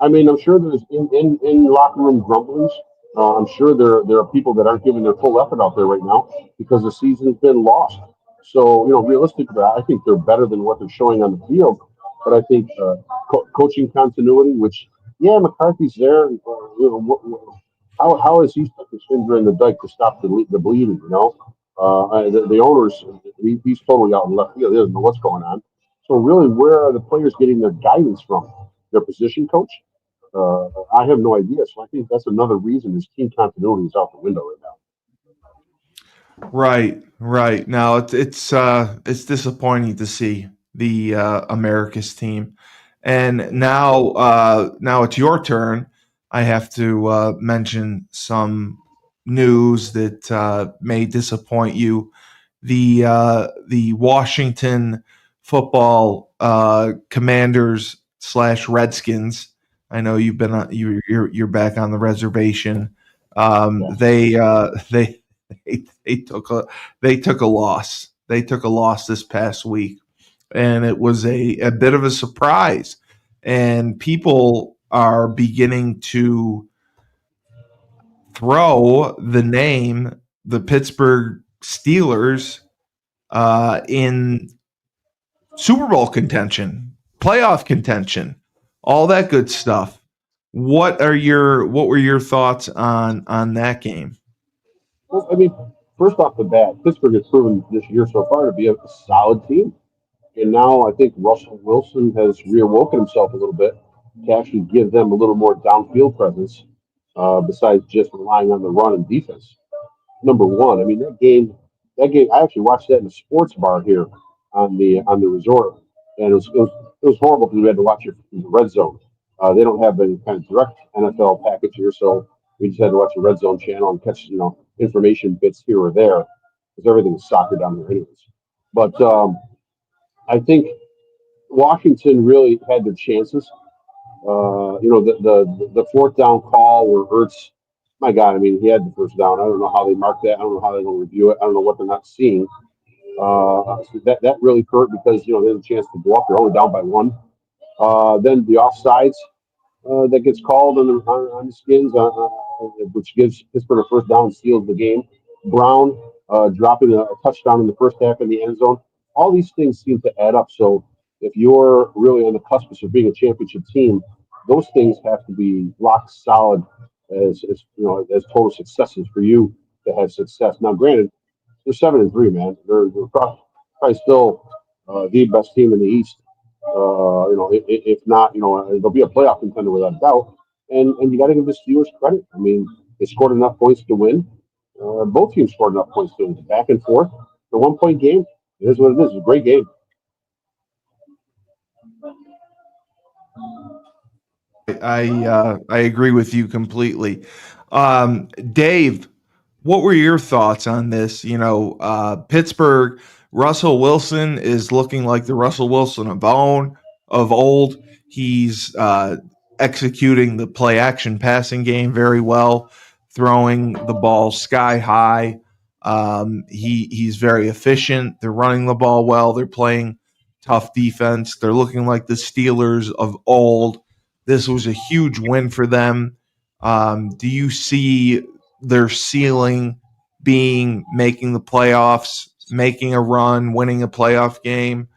I mean, I'm sure there's in locker room grumblings. I'm sure there are people that aren't giving their full effort out there right now because the season's been lost. So, realistically, I think they're better than what they're showing on the field. But I think coaching continuity, which, McCarthy's there. How is he stuck his finger in the dike to stop the bleeding? The owners, he's totally out in left field. He doesn't know what's going on. So really, where are the players getting their guidance from? Their position coach? I have no idea. So I think that's another reason his team continuity is out the window right now. Right. Now it's disappointing to see the America's team, and now it's your turn. I have to mention some news that may disappoint you. The Washington football Commanders / Redskins. I know you've been you're back on the reservation. They took a loss. They took a loss this past week, and it was a bit of a surprise. And people are beginning to throw the Pittsburgh Steelers in Super Bowl contention, playoff contention, all that good stuff. What were your thoughts on that game? Well, I mean, first off the bat, Pittsburgh has proven this year so far to be a solid team. And now I think Russell Wilson has reawoken himself a little bit to actually give them a little more downfield presence, besides just relying on the run and defense. Number one, I mean that game. I actually watched that in a sports bar here on the resort, and it was horrible because we had to watch it in the red zone. They don't have any kind of direct NFL package here, so we just had to watch the red zone channel and catch information bits here or there because everything's soccer down there anyways. But I think Washington really had their chances. The fourth down call where Ertz, my God, I mean, he had the first down. I don't know how they marked that. I don't know how they're going to review it. I don't know what they're not seeing. So that really hurt because they had a chance to go up. They're only down by one. Then the offsides that gets called on the Skins, which gives Pittsburgh a first down, seals the game. Brown dropping a touchdown in the first half in the end zone. All these things seem to add up. So if you're really on the cusp of being a championship team, those things have to be lock solid as total successes for you to have success. Now, granted, they're 7-3, man. They're probably still the best team in the East. If not, they'll be a playoff contender without a doubt. And you got to give the Steelers credit. I mean, they scored enough points to win. Both teams scored enough points to win. Back and forth. The 1-point game. It is what it is. It's a great game. I agree with you completely. Dave, what were your thoughts on this? Pittsburgh, Russell Wilson is looking like the Russell Wilson of old. He's executing the play action passing game very well, throwing the ball sky high. He's very efficient. They're running the ball well. They're playing tough defense. They're looking like the Steelers of old. This was a huge win for them. Do you see their ceiling being making the playoffs, making a run, winning a playoff game,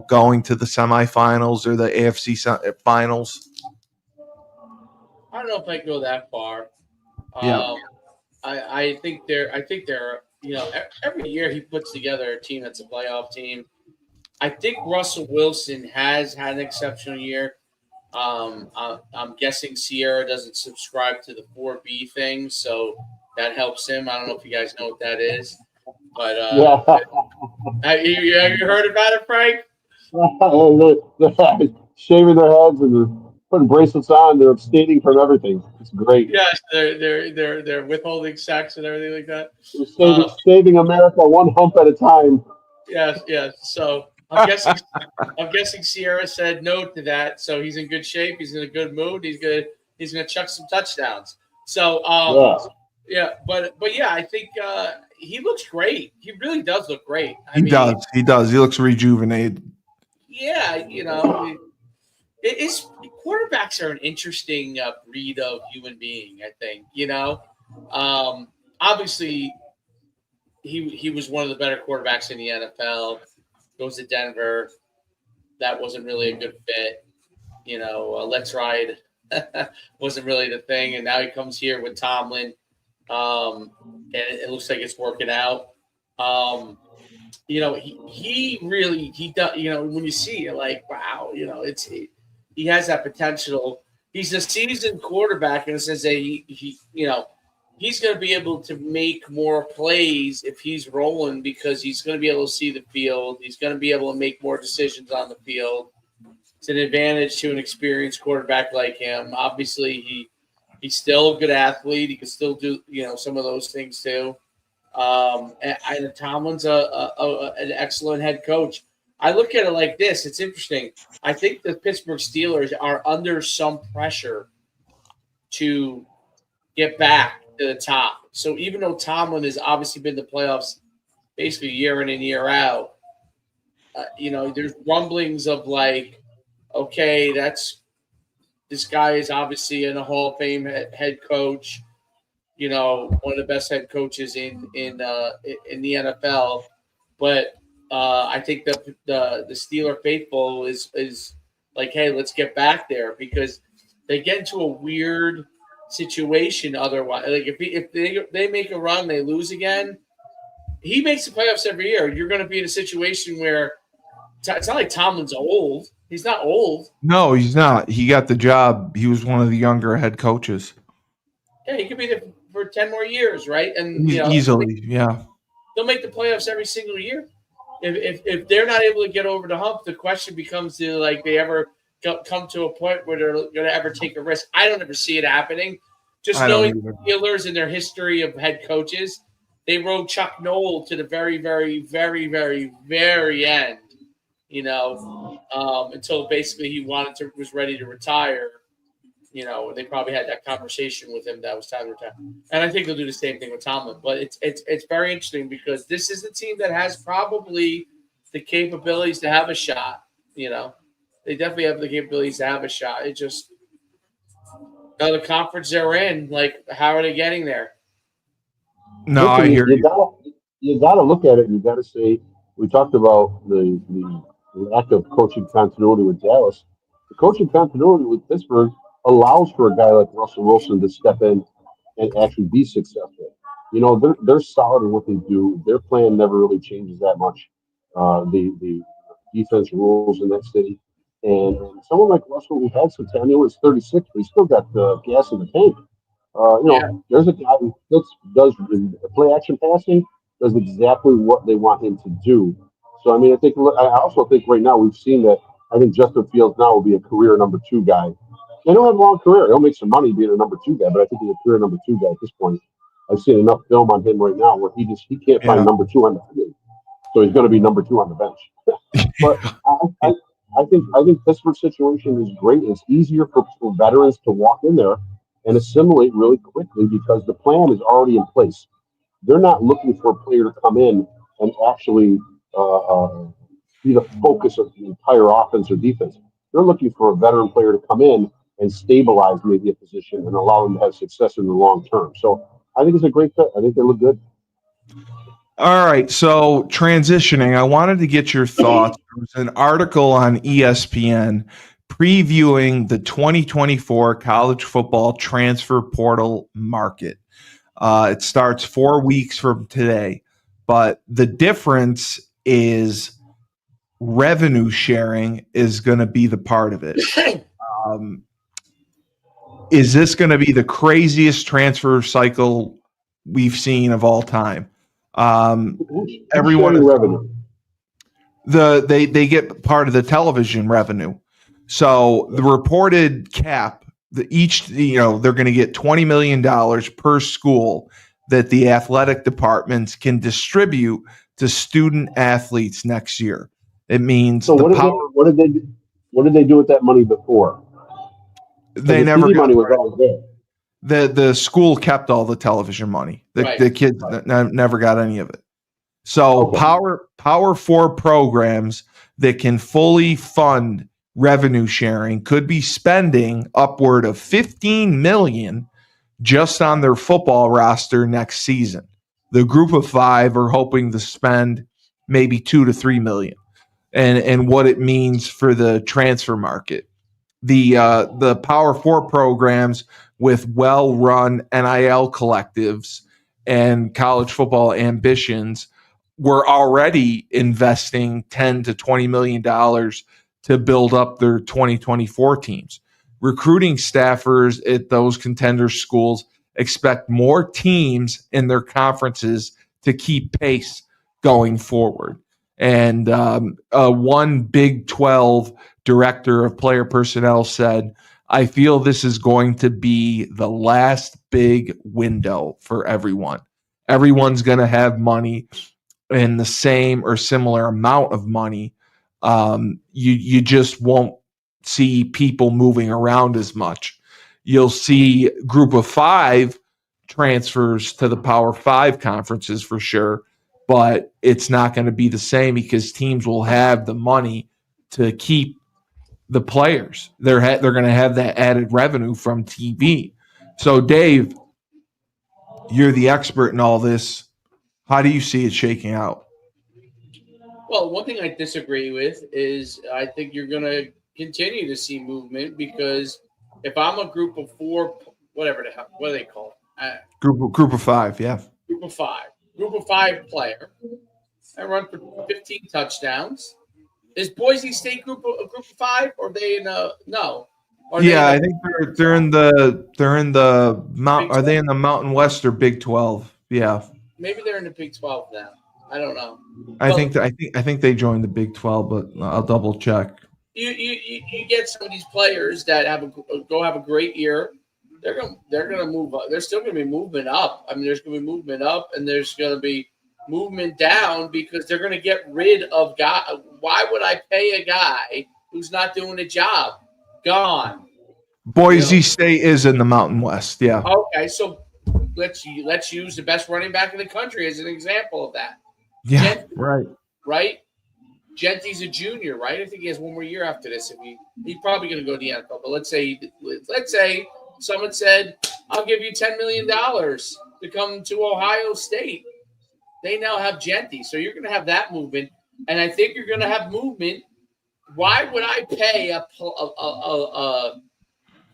going to the semifinals or the AFC finals? I don't know if I go that far. Yeah. I think they're every year he puts together a team that's a playoff team. I think Russell Wilson has had an exceptional year. I'm guessing Sierra doesn't subscribe to the 4B thing, so that helps him. I don't know if you guys know what that is, but have you heard about it, Frank? They're shaving their heads and they're putting bracelets on. They're abstaining from everything. It's great. Yes, they're withholding sex and everything like that. They're saving America one hump at a time. Yes. So I'm guessing Sierra said no to that, so he's in good shape. He's in a good mood. He's gonna chuck some touchdowns. So but yeah, I think he looks great. He really does look great. He does. He looks rejuvenated. Yeah, quarterbacks are an interesting breed of human being. I think obviously he was one of the better quarterbacks in the NFL. Goes to Denver. That wasn't really a good fit. Let's ride wasn't really the thing. And now he comes here with Tomlin. And it looks like it's working out. He does, when you see it, like, wow, he has that potential. He's a seasoned quarterback in the sense that he's going to be able to make more plays if he's rolling because he's going to be able to see the field. He's going to be able to make more decisions on the field. It's an advantage to an experienced quarterback like him. Obviously, he's still a good athlete. He can still do, some of those things too. And Tomlin's an excellent head coach. I look at it like this. It's interesting. I think the Pittsburgh Steelers are under some pressure to get back to the top. So even though Tomlin has obviously been in the playoffs basically year in and year out, there's rumblings of like, okay, this guy is obviously in a Hall of Fame head coach, one of the best head coaches in the NFL. But I think the Steeler faithful is like, hey, let's get back there because they get into a weird situation otherwise. Like if they make a run, they lose again. He makes the playoffs every year. You're going to be in a situation where it's not like Tomlin's old. He's not old. No, he's not. He got the job. He was one of the younger head coaches. Yeah, he could be there for 10 more years, right? And easily, yeah. They'll make the playoffs every single year. If they're not able to get over the hump, the question becomes do like they ever come to a point where they're going to ever take a risk. I don't ever see it happening. just I don't knowing either. the Steelers and their history of head coaches, they rode Chuck Noll to the very, very, very, very, very end. Until basically he was ready to retire. They probably had that conversation with him that was time to retire. And I think they'll do the same thing with Tomlin. But it's very interesting because this is a team that has probably the capabilities to have a shot. They definitely have the capabilities to have a shot. It just the conference they're in, like, how are they getting there? No, Listen, I hear you. You gotta look at it and you gotta say we talked about the lack of coaching continuity with Dallas. The coaching continuity with Pittsburgh allows for a guy like Russell Wilson to step in and actually be successful. They're solid in what they do. Their plan never really changes that much. The defense rules in that city. And someone like Russell who had some time, it's 36, but he's still got gas in the tank. Yeah. There's a guy who does play action passing, does exactly what they want him to do. So, I mean, I also think right now we've seen that. I think Justin Fields now will be a career number 2 guy. And he'll have a long career. He'll make some money being a number 2 guy, but I think he's a career number 2 guy at this point. I've seen enough film on him right now where he can't find Yeah. number 2 on the field, so he's going to be number 2 on the bench. But I think Pittsburgh's situation is great. It's easier for veterans to walk in there and assimilate really quickly because the plan is already in place. They're not looking for a player to come in and actually be the focus of the entire offense or defense. They're looking for a veteran player to come in and stabilize maybe a position and allow them to have success in the long term. So I think it's a great fit. I think they look good. All right, so transitioning, I wanted to get your thoughts. There was an article on ESPN previewing the 2024 college football transfer portal market. It starts 4 weeks from today, but the difference is revenue sharing is going to be the part of it. Is this going to be the craziest transfer cycle we've seen of all time? Everyone sharing revenue. They get part of the television revenue. So the reported cap, they're going to get $20 million per school that the athletic departments can distribute to student athletes next year. It means so. What did they do? What did they do with that money before? They the never TV got money was always there. The school kept all the television money. Right. The kids never got any of it. So Power 4 programs that can fully fund revenue sharing could be spending upward of $15 million just on their football roster next season. The group of 5 are hoping to spend maybe $2 to $3 million, and what it means for the transfer market. The Power 4 programs with well-run NIL collectives and college football ambitions were already investing $10 to $20 million to build up their 2024 teams. Recruiting staffers at those contender schools expect more teams in their conferences to keep pace going forward. And one Big 12 director of player personnel said, I feel this is going to be the last big window for everyone. Everyone's going to have money in the same or similar amount of money. You just won't see people moving around as much. You'll see group of 5 transfers to the Power 5 conferences for sure, but it's not going to be the same because teams will have the money to keep the players. They're going to have that added revenue from TV. So, Dave, you're the expert in all this. How do you see it shaking out? Well, one thing I disagree with is I think you're going to continue to see movement because if I'm a group of 4, whatever the hell, what do they call it? Group of 5, yeah. Group of 5 player. I run for 15 touchdowns. Is Boise State a group of 5, or are they in a no? I think they're in the Mount. Are they in the Mountain West or Big 12? Yeah, maybe they're in the Big 12 now. I don't know. I think they joined the Big 12, but I'll double check. You get some of these players that have a great year, they're gonna move up. There's still gonna be movement up. I mean, there's gonna be movement up, and there's gonna be movement down because they're gonna get rid of guy. Why would I pay a guy who's not doing a job? Gone. Boise State is in the Mountain West. Yeah. Okay, so let's use the best running back in the country as an example of that. Yeah. Genty, right. Genty's a junior, right? I think he has one more year after this. He's probably going to go to the NFL. But let's say someone said, "I'll give you $10 million to come to Ohio State." They now have Genty, so you're going to have that movement, and I think you're going to have movement. Why would I pay a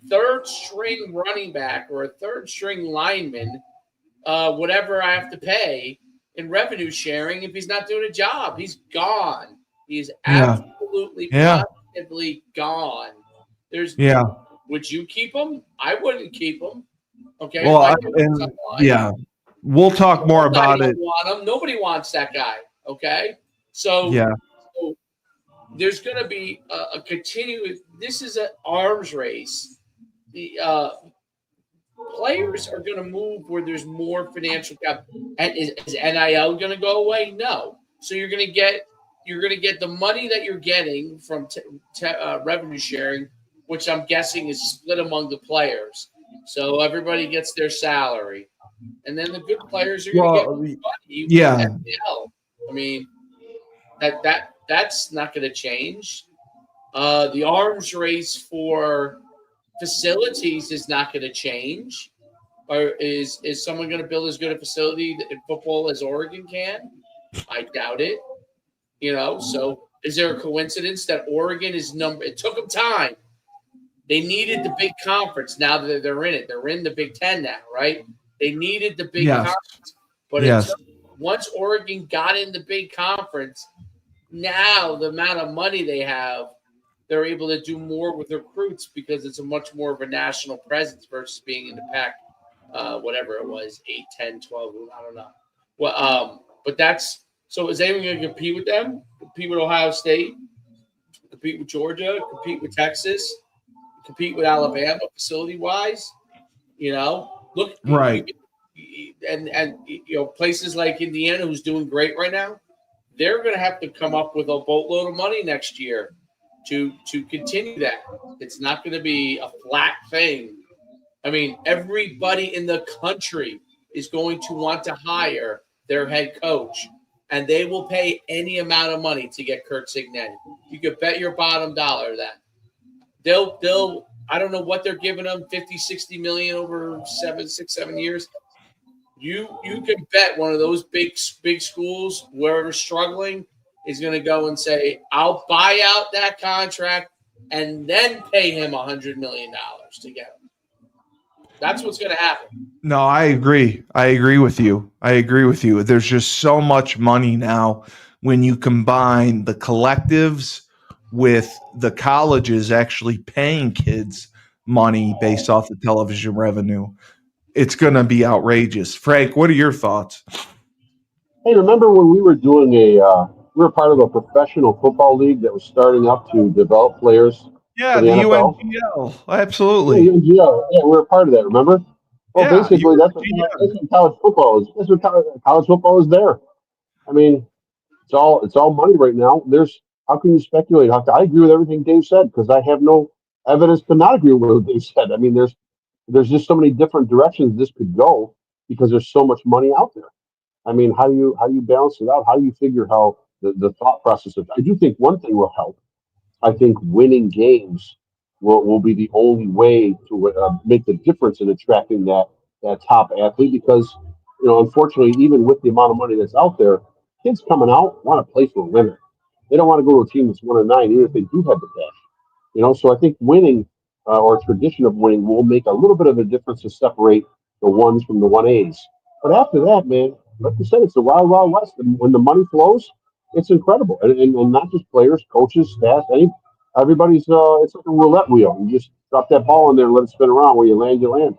third string running back or a third string lineman, whatever I have to pay in revenue sharing if he's not doing a job? He's gone. He's absolutely positively gone. Would you keep him? I wouldn't keep him. Okay. Well, we'll talk more about it. Want him. Nobody wants that guy. Okay. So there's going to be a continuous. This is an arms race. The players are going to move where there's more financial cap. And is NIL going to go away? No. So you're going to get the money that you're getting from revenue sharing, which I'm guessing is split among the players. So everybody gets their salary, and then the good players are going to get money. NIL. I mean, that's not going to change. The arms race for facilities is not going to change. Or is someone going to build as good a facility in football as Oregon can? I doubt it. So is there a coincidence that Oregon is it took them time. They needed the big conference. Now that they're in it, they're in the Big Ten now, right? They needed the big conference. But once Oregon got in the big conference, now the amount of money they have, they're able to do more with recruits because it's a much more of a national presence versus being in the Pac, whatever it was, 8, 10, 12, I don't know. Well, but that's – so is anyone going to compete with them? Compete with Ohio State? Compete with Georgia? Compete with Texas? Compete with Alabama facility-wise? Look. Right. And places like Indiana, who's doing great right now, they're going to have to come up with a boatload of money next year to continue that. It's not going to be a flat thing. I mean, everybody in the country is going to want to hire their head coach, and they will pay any amount of money to get Curt Cignetti. You could bet your bottom dollar that they'll I don't know what they're giving them, 50, 60 million over 7 years. You can bet one of those big schools, wherever struggling, is going to go and say, I'll buy out that contract and then pay him $100 million to get him. That's what's going to happen. No, I agree. I agree with you. There's just so much money now when you combine the collectives with the colleges actually paying kids money based off the television revenue. It's going to be outrageous. Frank, what are your thoughts? Hey, remember when we were doing we were part of a professional football league that was starting up to develop players? Yeah, the NFL? UNGL. Absolutely. Yeah, UNGL. Yeah, we were part of that, remember? Well, basically, that's what college football is. That's what college football is there. I mean, it's all money right now. How can you speculate? I agree with everything Dave said because I have no evidence to not agree with what Dave said. I mean, there's just so many different directions this could go because there's so much money out there. I mean, how do you balance it out? How do you figure how the thought process of? I do think one thing will help. I think winning games will be the only way to make the difference in attracting that top athlete because, unfortunately, even with the amount of money that's out there, kids coming out want to play for a winner. They don't want to go to a team that's 1-9, even if they do have the cash. So I think winning or tradition of winning will make a little bit of a difference to separate the ones from the 1As. But after that, man, like you said, it's the wild, wild west. And when the money flows, it's incredible. And not just players, coaches, staff, everybody's, it's like a roulette wheel. You just drop that ball in there and let it spin around. Where you land, you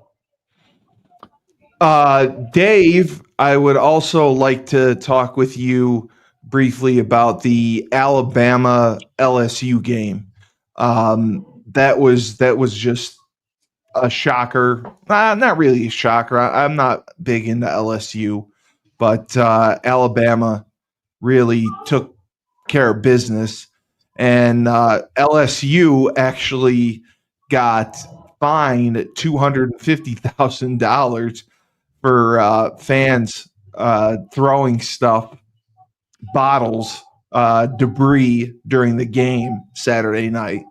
land. Dave, I would also like to talk with you briefly about the Alabama LSU game. That was just a shocker. Not really a shocker. I'm not big into LSU, but Alabama really took care of business. And LSU actually got fined $250,000 for fans throwing stuff, bottles, debris during the game Saturday night.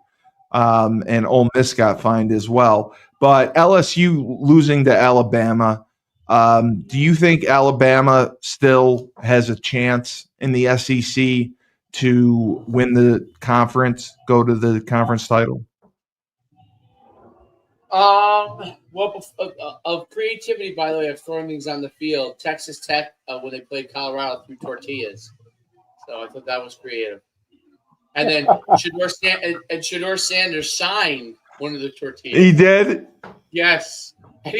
And Ole Miss got fined as well. But LSU losing to Alabama, do you think Alabama still has a chance in the SEC to win the conference, go to the conference title? Well, of creativity, by the way, of throwing things on the field, Texas Tech, when they played Colorado, threw tortillas. So I thought that was creative. And then Shedeur Sanders signed one of the tortillas. He did? Yes. And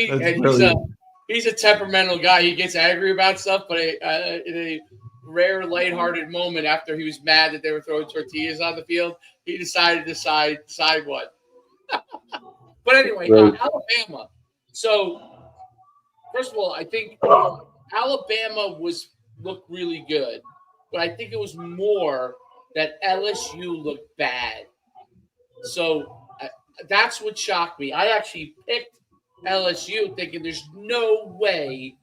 he's a temperamental guy. He gets angry about stuff, but in a rare, lighthearted moment after he was mad that they were throwing tortillas on the field, he decided to side one. But anyway, Alabama. So, first of all, I think Alabama looked really good, but I think it was more that LSU looked bad. So that's what shocked me. I actually picked LSU thinking there's no way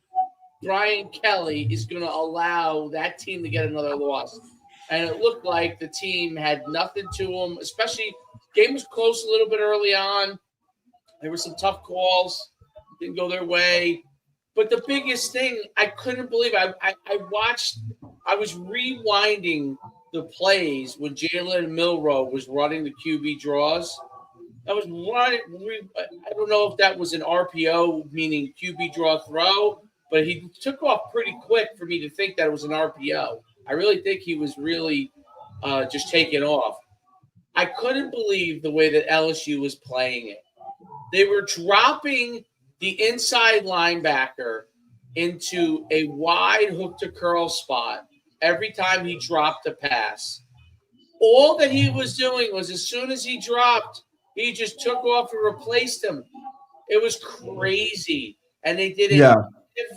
Brian Kelly is going to allow that team to get another loss. And it looked like the team had nothing to them, especially game was close a little bit early on. There were some tough calls, didn't go their way. But the biggest thing, I couldn't believe I was rewinding the plays when Jalen Milroe was running the QB draws. I was running. I don't know if that was an RPO, meaning QB draw throw, but he took off pretty quick for me to think that it was an RPO. I really think he was really just taking off. I couldn't believe the way that LSU was playing it. They were dropping the inside linebacker into a wide hook to curl spot every time he dropped a pass. All that he was doing was as soon as he dropped, he just took off and replaced him. It was crazy. And they did it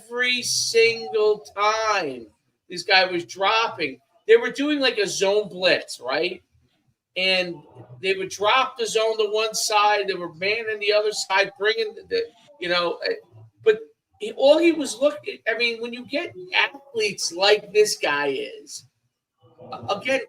every single time this guy was dropping. They were doing like a zone blitz, right? And they would drop the zone to one side. They were manning the other side, bringing but all he was looking, I mean, when you get athletes like this guy is, again,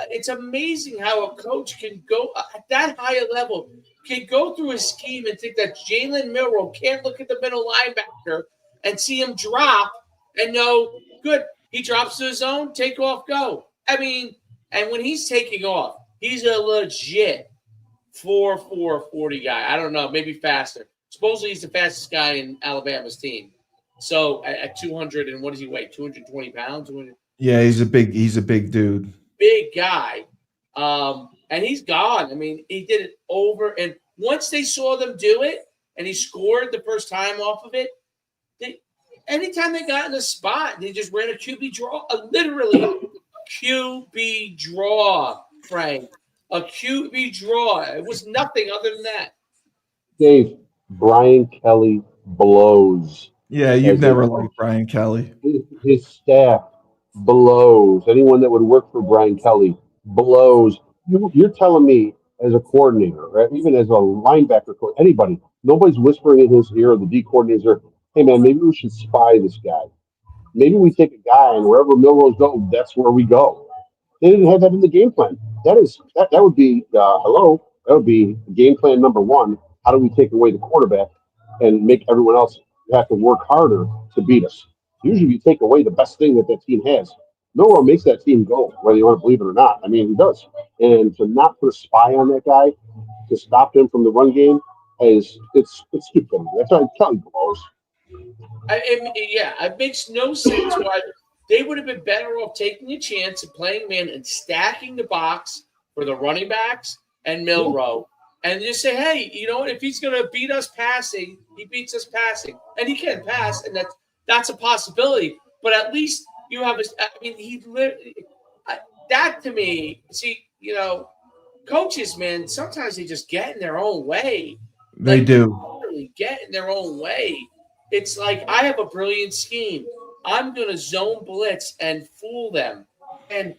it's amazing how a coach can go at that high a level, can go through a scheme and think that Jalen Milroe can't look at the middle linebacker and see him drop and know, good, he drops to his zone, take off, go. I mean, and when he's taking off, he's a legit 4.40 guy. I don't know, maybe faster. Supposedly he's the fastest guy in Alabama's team. So at 200 and what does he weigh? 220 pounds? Yeah, he's a big dude. Big guy. And he's gone. I mean, he did it over. And once they saw them do it and he scored the first time off of it, anytime they got in a spot, they just ran a QB draw. Literally a QB draw, Frank. A QB draw. It was nothing other than that. Dave, Brian Kelly blows. Yeah, you've never liked Brian Kelly. His staff blows. Anyone that would work for Brian Kelly blows. You're telling me as a coordinator, right? Even as a linebacker coach, anybody, nobody's whispering in his ear, or the D coordinator, hey man, maybe we should spy this guy. Maybe we take a guy and wherever Milrose goes, that's where we go. They didn't have that in the game plan. That would be that would be game plan number one. How do we take away the quarterback and make everyone else have to work harder to beat us? Usually you take away the best thing that team has. Milroe makes that team go, whether you want to believe it or not. I mean, he does. And to not put a spy on that guy, to stop him from the run game, it's stupid. That's why Kelly blows. It makes no sense why they would have been better off taking a chance and playing man and stacking the box for the running backs and Milroe. And just say, hey, you know what? If he's going to beat us passing, he beats us passing. And he can pass, and that's a possibility. But at least you have that to me, see, coaches, man, sometimes they just get in their own way. They do. literally get in their own way. It's like, I have a brilliant scheme. I'm going to zone blitz and fool them. And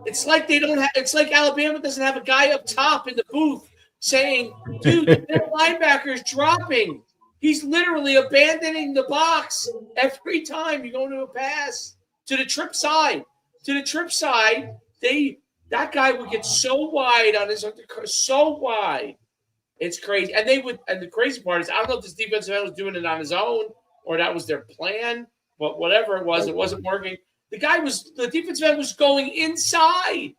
it's like they don't have – it's like Alabama doesn't have a guy up top in the booth saying, dude, that linebacker is dropping. He's literally abandoning the box every time you go into a pass to the trip side. To the trip side, that guy would get so wide on his – so wide. It's crazy. And the crazy part is, I don't know if this defensive end was doing it on his own or that was their plan, but whatever it wasn't working. The defensive end was going inside.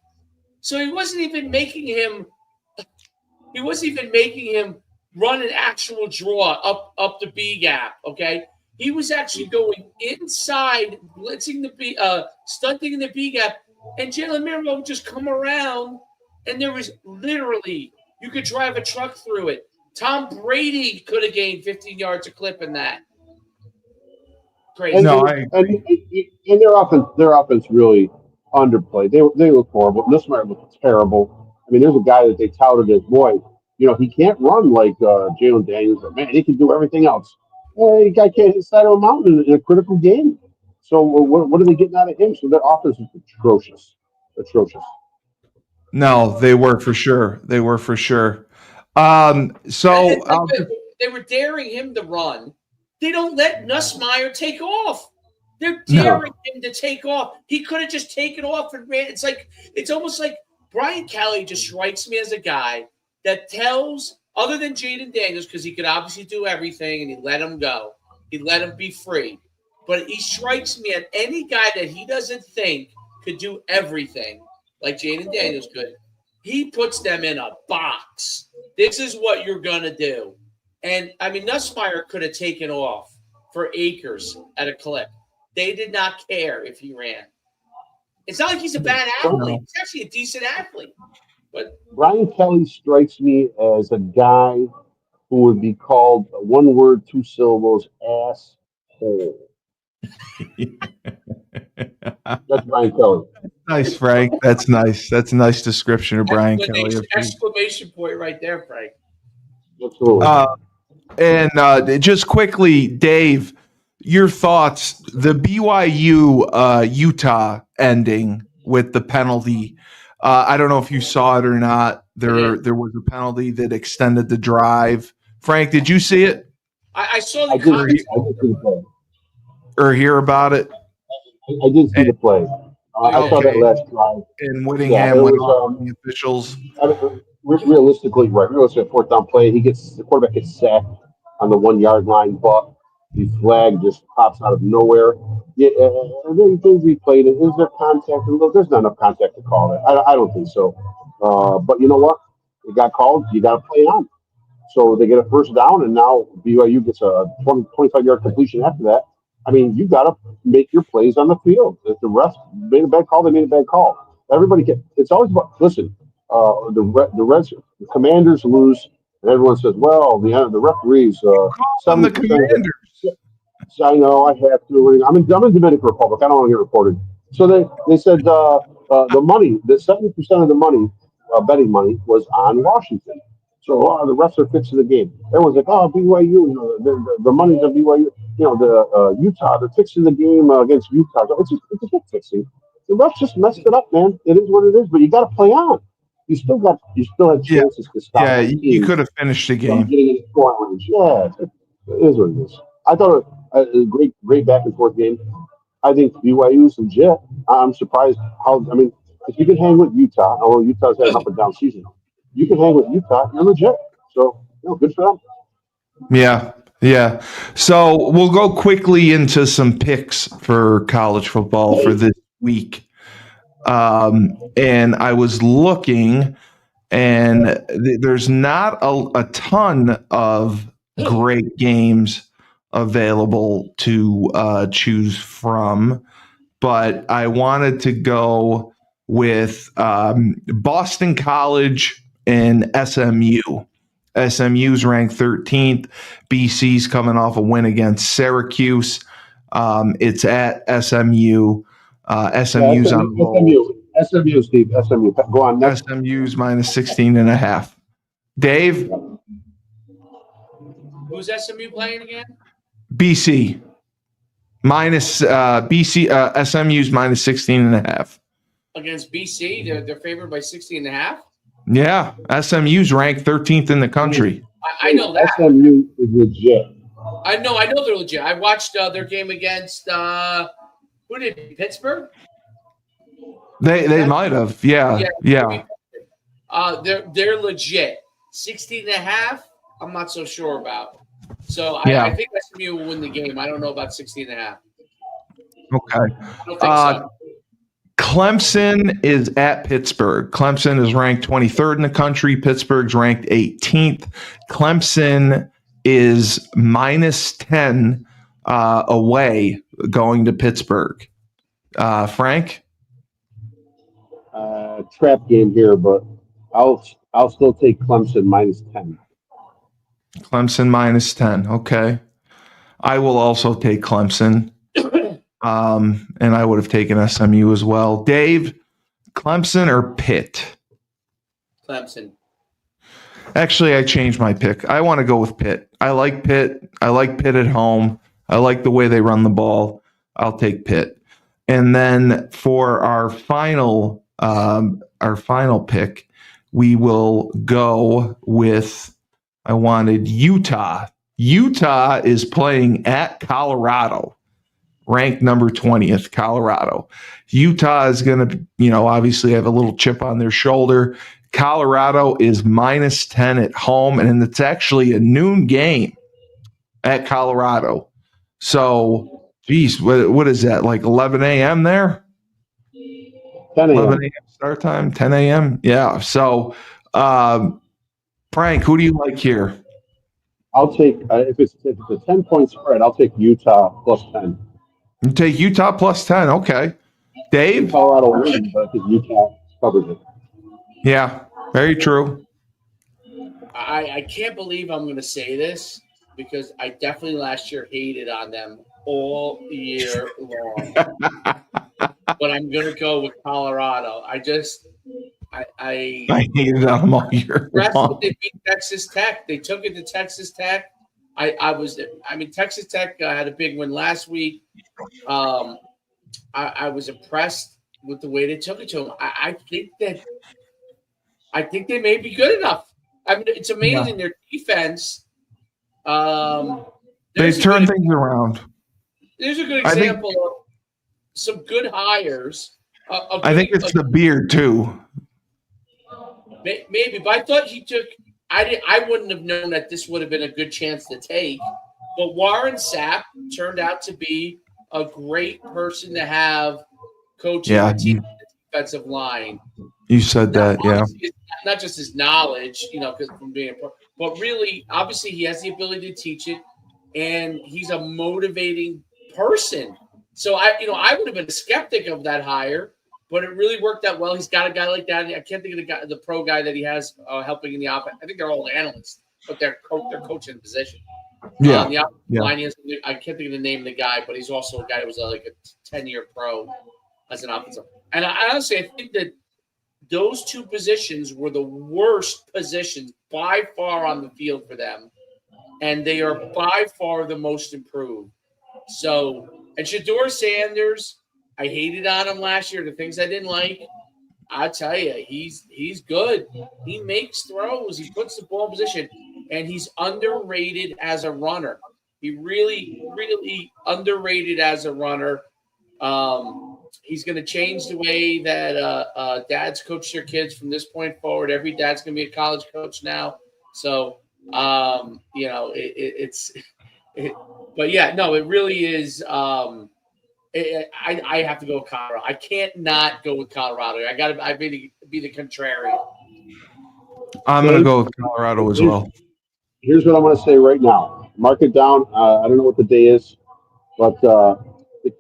So he wasn't even making him run an actual draw up the B gap, okay? He was actually going inside, blitzing stunting in the B gap, and Jalen Milroe would just come around, and there was literally – you could drive a truck through it. Tom Brady could have gained 15 yards a clip in that. Crazy. And their offense really underplayed. They look horrible. Nussmeier looked terrible. I mean, there's a guy that they touted as, boy, he can't run like Jalen Daniels, but man, he can do everything else. Well, the guy can't hit the side of a mountain in a critical game. So what are they getting out of him? So their offense is atrocious. No, they were for sure. They were for sure. They were daring him to run. They don't let Nussmeier take off. They're daring him to take off. He could have just taken off and ran. It's almost like Brian Kelly just strikes me as a guy that tells, other than Jaden Daniels, because he could obviously do everything and he let him go. He let him be free. But he strikes me as any guy that he doesn't think could do everything, like Jaden Daniels could, he puts them in a box. This is what you're going to do. And, I mean, Nussmeier could have taken off for acres at a clip. They did not care if he ran. It's not like he's a bad athlete. He's actually a decent athlete. But Brian Kelly strikes me as a guy who would be called, one word, 2 syllables, asshole. That's Brian Kelly. Nice, Frank. That's nice. That's a nice description of Brian Kelly. Exclamation point right there, Frank. Absolutely. Just quickly, Dave, your thoughts, the BYU Utah ending with the penalty. I don't know if you saw it or not. There was a penalty that extended the drive. Frank, did you see it? I saw the comments. I did see the play. Or hear about it? I did see the play. I saw that last drive. And Whittingham went off the officials. Realistically, a fourth down play. The quarterback gets sacked on the 1 yard line, but the flag just pops out of nowhere. Yeah, things replayed it. Is there contact? There's not enough contact to call it. I don't think so. But you know what? It got called. You got to play on. So they get a first down, and now BYU gets a 25-yard completion after that. I mean, you got to make your plays on the field. If the refs made a bad call, they made a bad call. Everybody can. It's always about, listen, the Commanders lose, and everyone says, well, the referees. On the Commanders. I know, I have to. I'm in Dominican Republic. I don't want to get reported. So they said the money, the 70% of the money, betting money, was on Washington. So the refs are fixing the game. Everyone's like, oh, BYU, the money's on BYU. The Utah, they're fixing the game against Utah. It's not fixing. The refs just messed it up, man. It is what it is, but you got to play on. You still have chances to stop. Yeah, you could have finished the game. Getting in the scoring range. Yeah, it is what it is. I thought it was a great back and forth game. I think BYU is legit. I'm surprised if you can hang with Utah, although Utah's had an up and down season, you can hang with Utah, you're legit. So, good for them. Yeah. So we'll go quickly into some picks for college football for this week. And I was looking, and there's not a ton of great games available to choose from, but I wanted to go with Boston College and SMU. SMU's ranked 13th. BC's coming off a win against Syracuse. It's at SMU. SMU's on the roll. SMU, Steve. SMU. Go on next. SMU's minus 16.5. Dave? Who's SMU playing again? BC. SMU's minus 16.5. Against BC, they're favored by 16.5. Yeah, SMU's ranked 13th in the country. I know that. SMU is legit. I know they're legit. I watched their game against who did Pittsburgh? They might have. Yeah. They're legit. 16.5, I'm not so sure about. So I think SMU will win the game. I don't know about 16.5. Okay. I don't think so. Clemson is at Pittsburgh. Clemson is ranked 23rd in the country. Pittsburgh's ranked 18th. Clemson is minus 10 away going to Pittsburgh. Frank? Trap game here, but I'll still take Clemson minus 10. Clemson minus 10. Okay. I will also take Clemson. And I would have taken SMU as well. Dave, Clemson or Pitt? Clemson. Actually, I changed my pick. I want to go with Pitt. I like Pitt. I like Pitt at home. I like the way they run the ball. I'll take Pitt. And then for our final pick, we will go with, I wanted Utah. Utah is playing at Colorado, ranked number 20th, Colorado. Utah is going to, obviously have a little chip on their shoulder. Colorado is minus 10 at home, and it's actually a noon game at Colorado. So, geez, what is that, like 11 a.m. there? 10 a.m. 11 a.m. start time, 10 a.m.? Yeah. So, Frank, who do you like here? I'll take, if it's a 10-point spread, I'll take Utah plus 10. You take Utah plus 10. Okay. Dave? Colorado wins, but I think Utah covers it. Yeah, very true. I can't believe I'm going to say this because I definitely last year hated on them all year long. But I'm going to go with Colorado. I hated on them all year long. They beat Texas Tech. They took it to Texas Tech. Texas Tech had a big win last week. I was impressed with the way they took it to them. I think they may be good enough. I mean, it's amazing their defense. They turn things around. There's a good example of some good hires. I think it's the beard too. Maybe, but I thought he took. I wouldn't have known that this would have been a good chance to take. But Warren Sapp turned out to be a great person to have coaching the team on the defensive line. You said that, yeah. Not just his knowledge, because from being, but really, obviously, he has the ability to teach it, and he's a motivating person. So I would have been a skeptic of that hire, but it really worked out well. He's got a guy like that. I can't think of the pro guy that he has helping in the offense. I think they're all analysts, but they're coaching the position. Yeah. The offensive line, I can't think of the name of the guy, but he's also a guy that was like a 10-year pro as an offensive. And I honestly, I think that those two positions were the worst positions by far on the field for them, and they are by far the most improved. So, and Shedeur Sanders, I hated on him last year. The things I didn't like, I tell you, he's good. He makes throws. He puts the ball in position, and he's underrated as a runner. He really, really underrated as a runner. He's going to change the way that dads coach their kids from this point forward. Every dad's going to be a college coach now. So, but yeah, no, it really is. I have to go with Colorado. I can't not go with Colorado. I be the contrarian. I'm going to go with Colorado as well. Here's what I'm going to say right now. Mark it down. I don't know what the day is, but the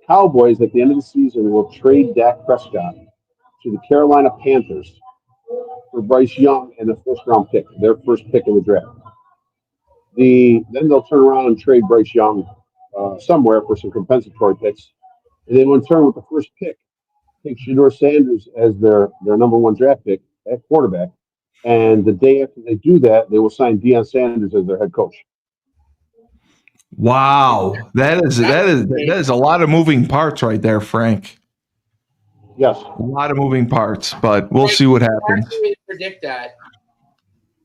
Cowboys at the end of the season will trade Dak Prescott to the Carolina Panthers for Bryce Young and a first-round pick, their first pick in the draft. Then they'll turn around and trade Bryce Young somewhere for some compensatory picks. And then in turn with the first pick, take Shedeur Sanders as their number one draft pick at quarterback. And the day after they do that, they will sign Deion Sanders as their head coach. Wow, that is a lot of moving parts right there, Frank. Yes. A lot of moving parts, but we'll see what happens. To predict that,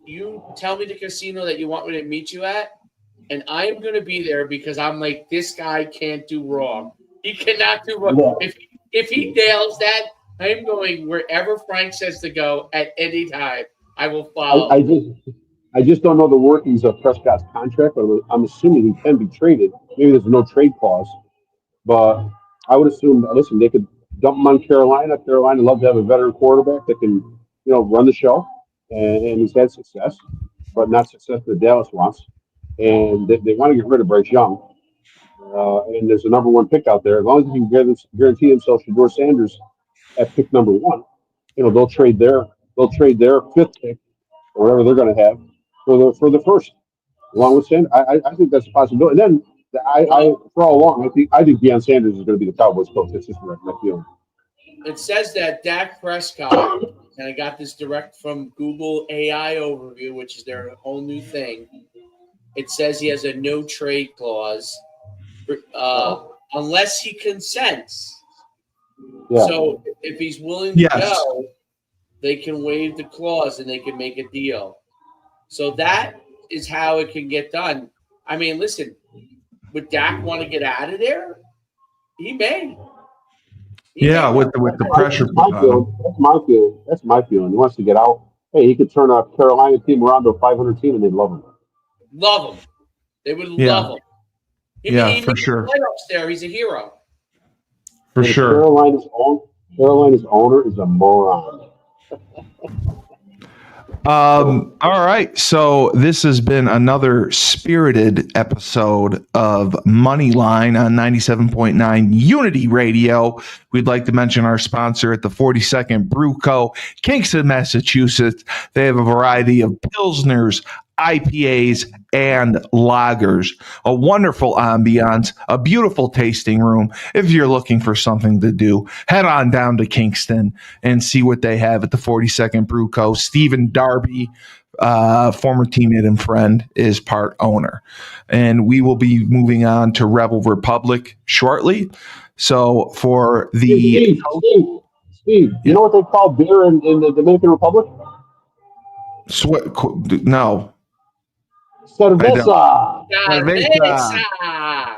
you tell me the casino that you want me to meet you at, and I am going to be there because I'm like, this guy can't do wrong. He cannot do wrong. Yeah. If he nails that, I am going wherever Frank says to go at any time. I will follow. I just don't know the workings of Prescott's contract, but I'm assuming he can be traded. Maybe there's no trade clause, but I would assume. Listen, they could dump him on Carolina. Carolina love to have a veteran quarterback that can, run the show, and he's had success, but not success that Dallas wants. And they want to get rid of Bryce Young. And there's a number one pick out there. As long as he can guarantee himself Shedeur Sanders at pick number one, they'll trade their fifth pick or whatever they're going to have for the first, along with Sanders. I think that's a possibility. And then for all along, I think Deion Sanders is going to be the Cowboys coach. That's just my feeling. It says that Dak Prescott, and I got this direct from Google AI Overview, which is their whole new thing. It says he has a no trade clause unless he consents. Yeah. So if he's willing to go, they can waive the clause and they can make a deal. So that is how it can get done. I mean, listen, would Dak want to get out of there? He may. With the pressure. That's my feeling. He wants to get out. Hey, he could turn a Carolina team around to a 500 team and they'd love him. Love him. They would love him. He for sure. Playoffs there. He's a hero. For sure. Carolina's owner is a moron. All right. So this has been another spirited episode of Moneyline on 97.9 Unity Radio. We'd like to mention our sponsor at the 42nd Brew Co., Kingston, Massachusetts. They have a variety of Pilsners, IPAs, and lagers. A wonderful ambiance, a beautiful tasting room. If you're looking for something to do, head on down to Kingston and see what they have at the 42nd Brew Co. Stephen Darby, former teammate and friend, is part owner. And we will be moving on to Rebel Republic shortly. So for the... Steve, you know what they call beer in the Dominican Republic? No. Cerveza.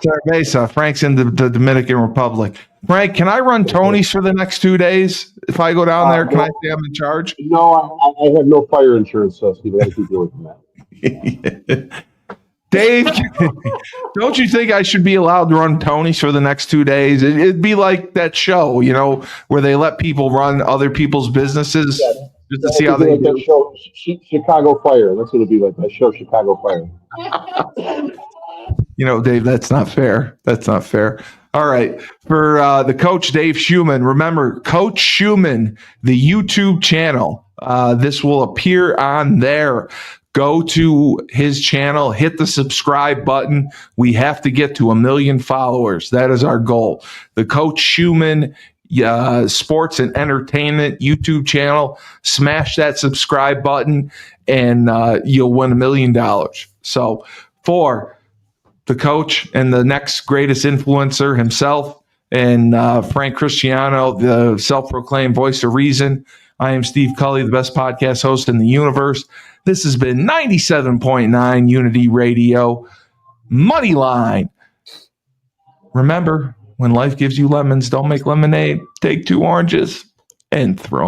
Cerveza. Frank's in the Dominican Republic. Frank, can I run Tony's for the next 2 days? If I go down there, can I say I'm in charge? No, I have no fire insurance, so Steve, I got to keep you away from that. Dave, don't you think I should be allowed to run Tony's for the next 2 days? It'd be like that show, where they let people run other people's businesses just to see how they do. That show, Chicago Fire. That's what it'd be like. That show, Chicago Fire. Dave, that's not fair. That's not fair. All right. For the coach, Dave Schuman, remember, Coach Schuman, the YouTube channel. This will appear on there. Go to his channel, hit the subscribe button. We have to get to 1 million followers. That is our goal. The Coach Schuman Sports and Entertainment YouTube channel. Smash that subscribe button and you'll win $1 million. So for the coach and the next greatest influencer himself and Frank Cristiano, the self-proclaimed voice of reason, I am Steve Cully, the best podcast host in the universe. This has been 97.9 Unity Radio, Moneyline. Remember, when life gives you lemons, don't make lemonade. Take 2 oranges and throw them.